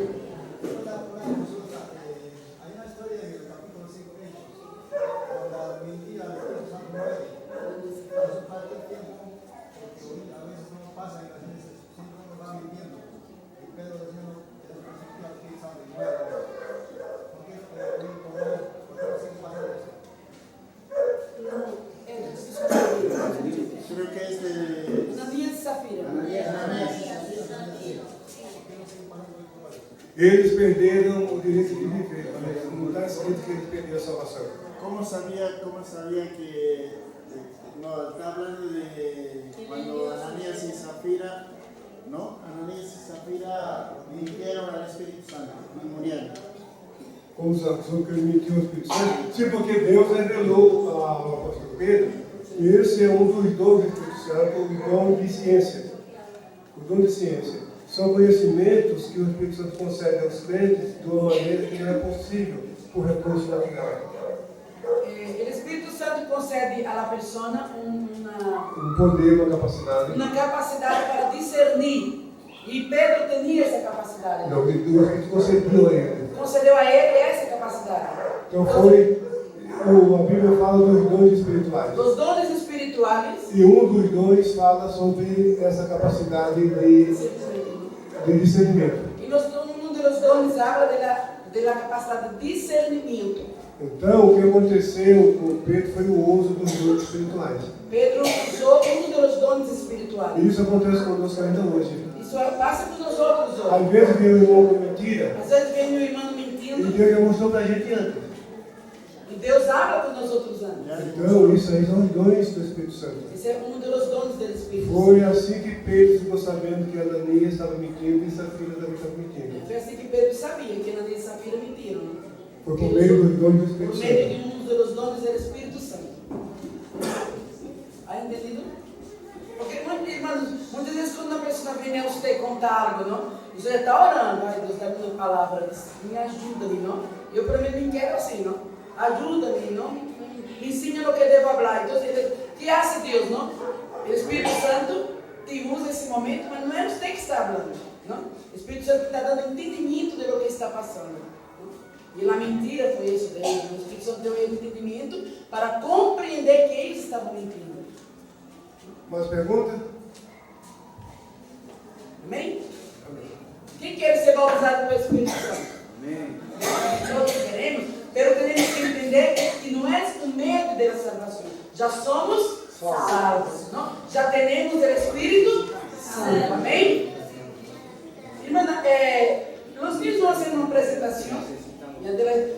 Hay una historia en el capítulo 5 de Hechos, cuando la mentira del Espíritu Santo muere, a su parte del tiempo, porque a veces no pasa en las iglesias, siempre uno va mintiendo. Y Pedro diciendo, que es el Espíritu Santo y muere. ¿Por qué no sigue pasando eso? Creo que es de Ananias e Safira. Eles perderam o direito de viver. Não está escrito que eles perderam a salvação. ¿Cómo sabía que no está hablando de cuando Ananías y Zafira, ¿no? Ananías y Zafira mintieron al Espíritu Santo y murieron? Como Sansão que ele mentiu ao Espírito Santo? Sim, porque Deus revelou ao apóstolo Pedro, e esse é um dos dons do Espírito Santo, o dom de ciência. O dom de ciência. São conhecimentos que o Espírito Santo concede aos crentes de uma maneira que não é possível por recurso natural. O Espírito Santo concede à pessoa Um poder, uma capacidade. uma capacidade para discernir. E Pedro tinha essa capacidade. Não, o Espírito concedeu a ele. Concedeu a ele essa capacidade. Então a Bíblia fala dos dons espirituais. Dos dons espirituais. E um dos dons fala sobre essa capacidade de discernimento. E um dos dons fala da capacidade de discernimento. Então, o que aconteceu com Pedro foi o uso dos dons espirituais. Pedro usou dos dons espirituais. E isso acontece conosco ainda hoje. Isso passa com nós outros hoje. Às vezes vem o irmão com mentira, Às vezes vem meu irmão e mentindo. Deus já mostrou para a gente antes. E Deus habla com nós outros anos. Então, isso aí são os dons do Espírito Santo. Esse é um dos dons do Espírito Santo. Foi assim que Pedro ficou sabendo que Ananias estava mentindo e Safira também estava mentindo. Foi assim que Pedro sabia que Ananias e Safira mentiram. Foi por meio dos dons do Por Espírito meio Santo. de um dos dons do Espírito Santo. Aí entendido? Porque muitas vezes quando uma pessoa vem a você contar algo, não? Você está orando, ai Deus, dá-me uma palavra, me ajuda-me, não? Eu para mim não quero assim, não? Ajuda-me, não? Me ensina o que devo falar. Então, o que hace Deus, não? O Espírito Santo te usa esse momento, mas não é você que está falando, não? O Espírito Santo está dando entendimento do que está passando. E a mentira foi isso dele. O Espírito Santo deu ele entendimento para compreender que eles estavam mentindo. Mais pergunta? Amém? Quem quer ser bautizado pelo Espírito Santo? Amém. Nós queremos, mas temos que entender que não é o medo da salvação. Já somos salvos, não? Já temos o Espírito Santo. Amém? Irmã, nós vamos fazer uma apresentação.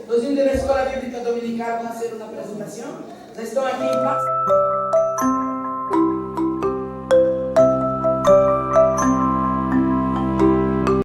Os meninos da Escola Bíblica Dominical vão fazer uma apresentação. Nós estamos aqui em paz.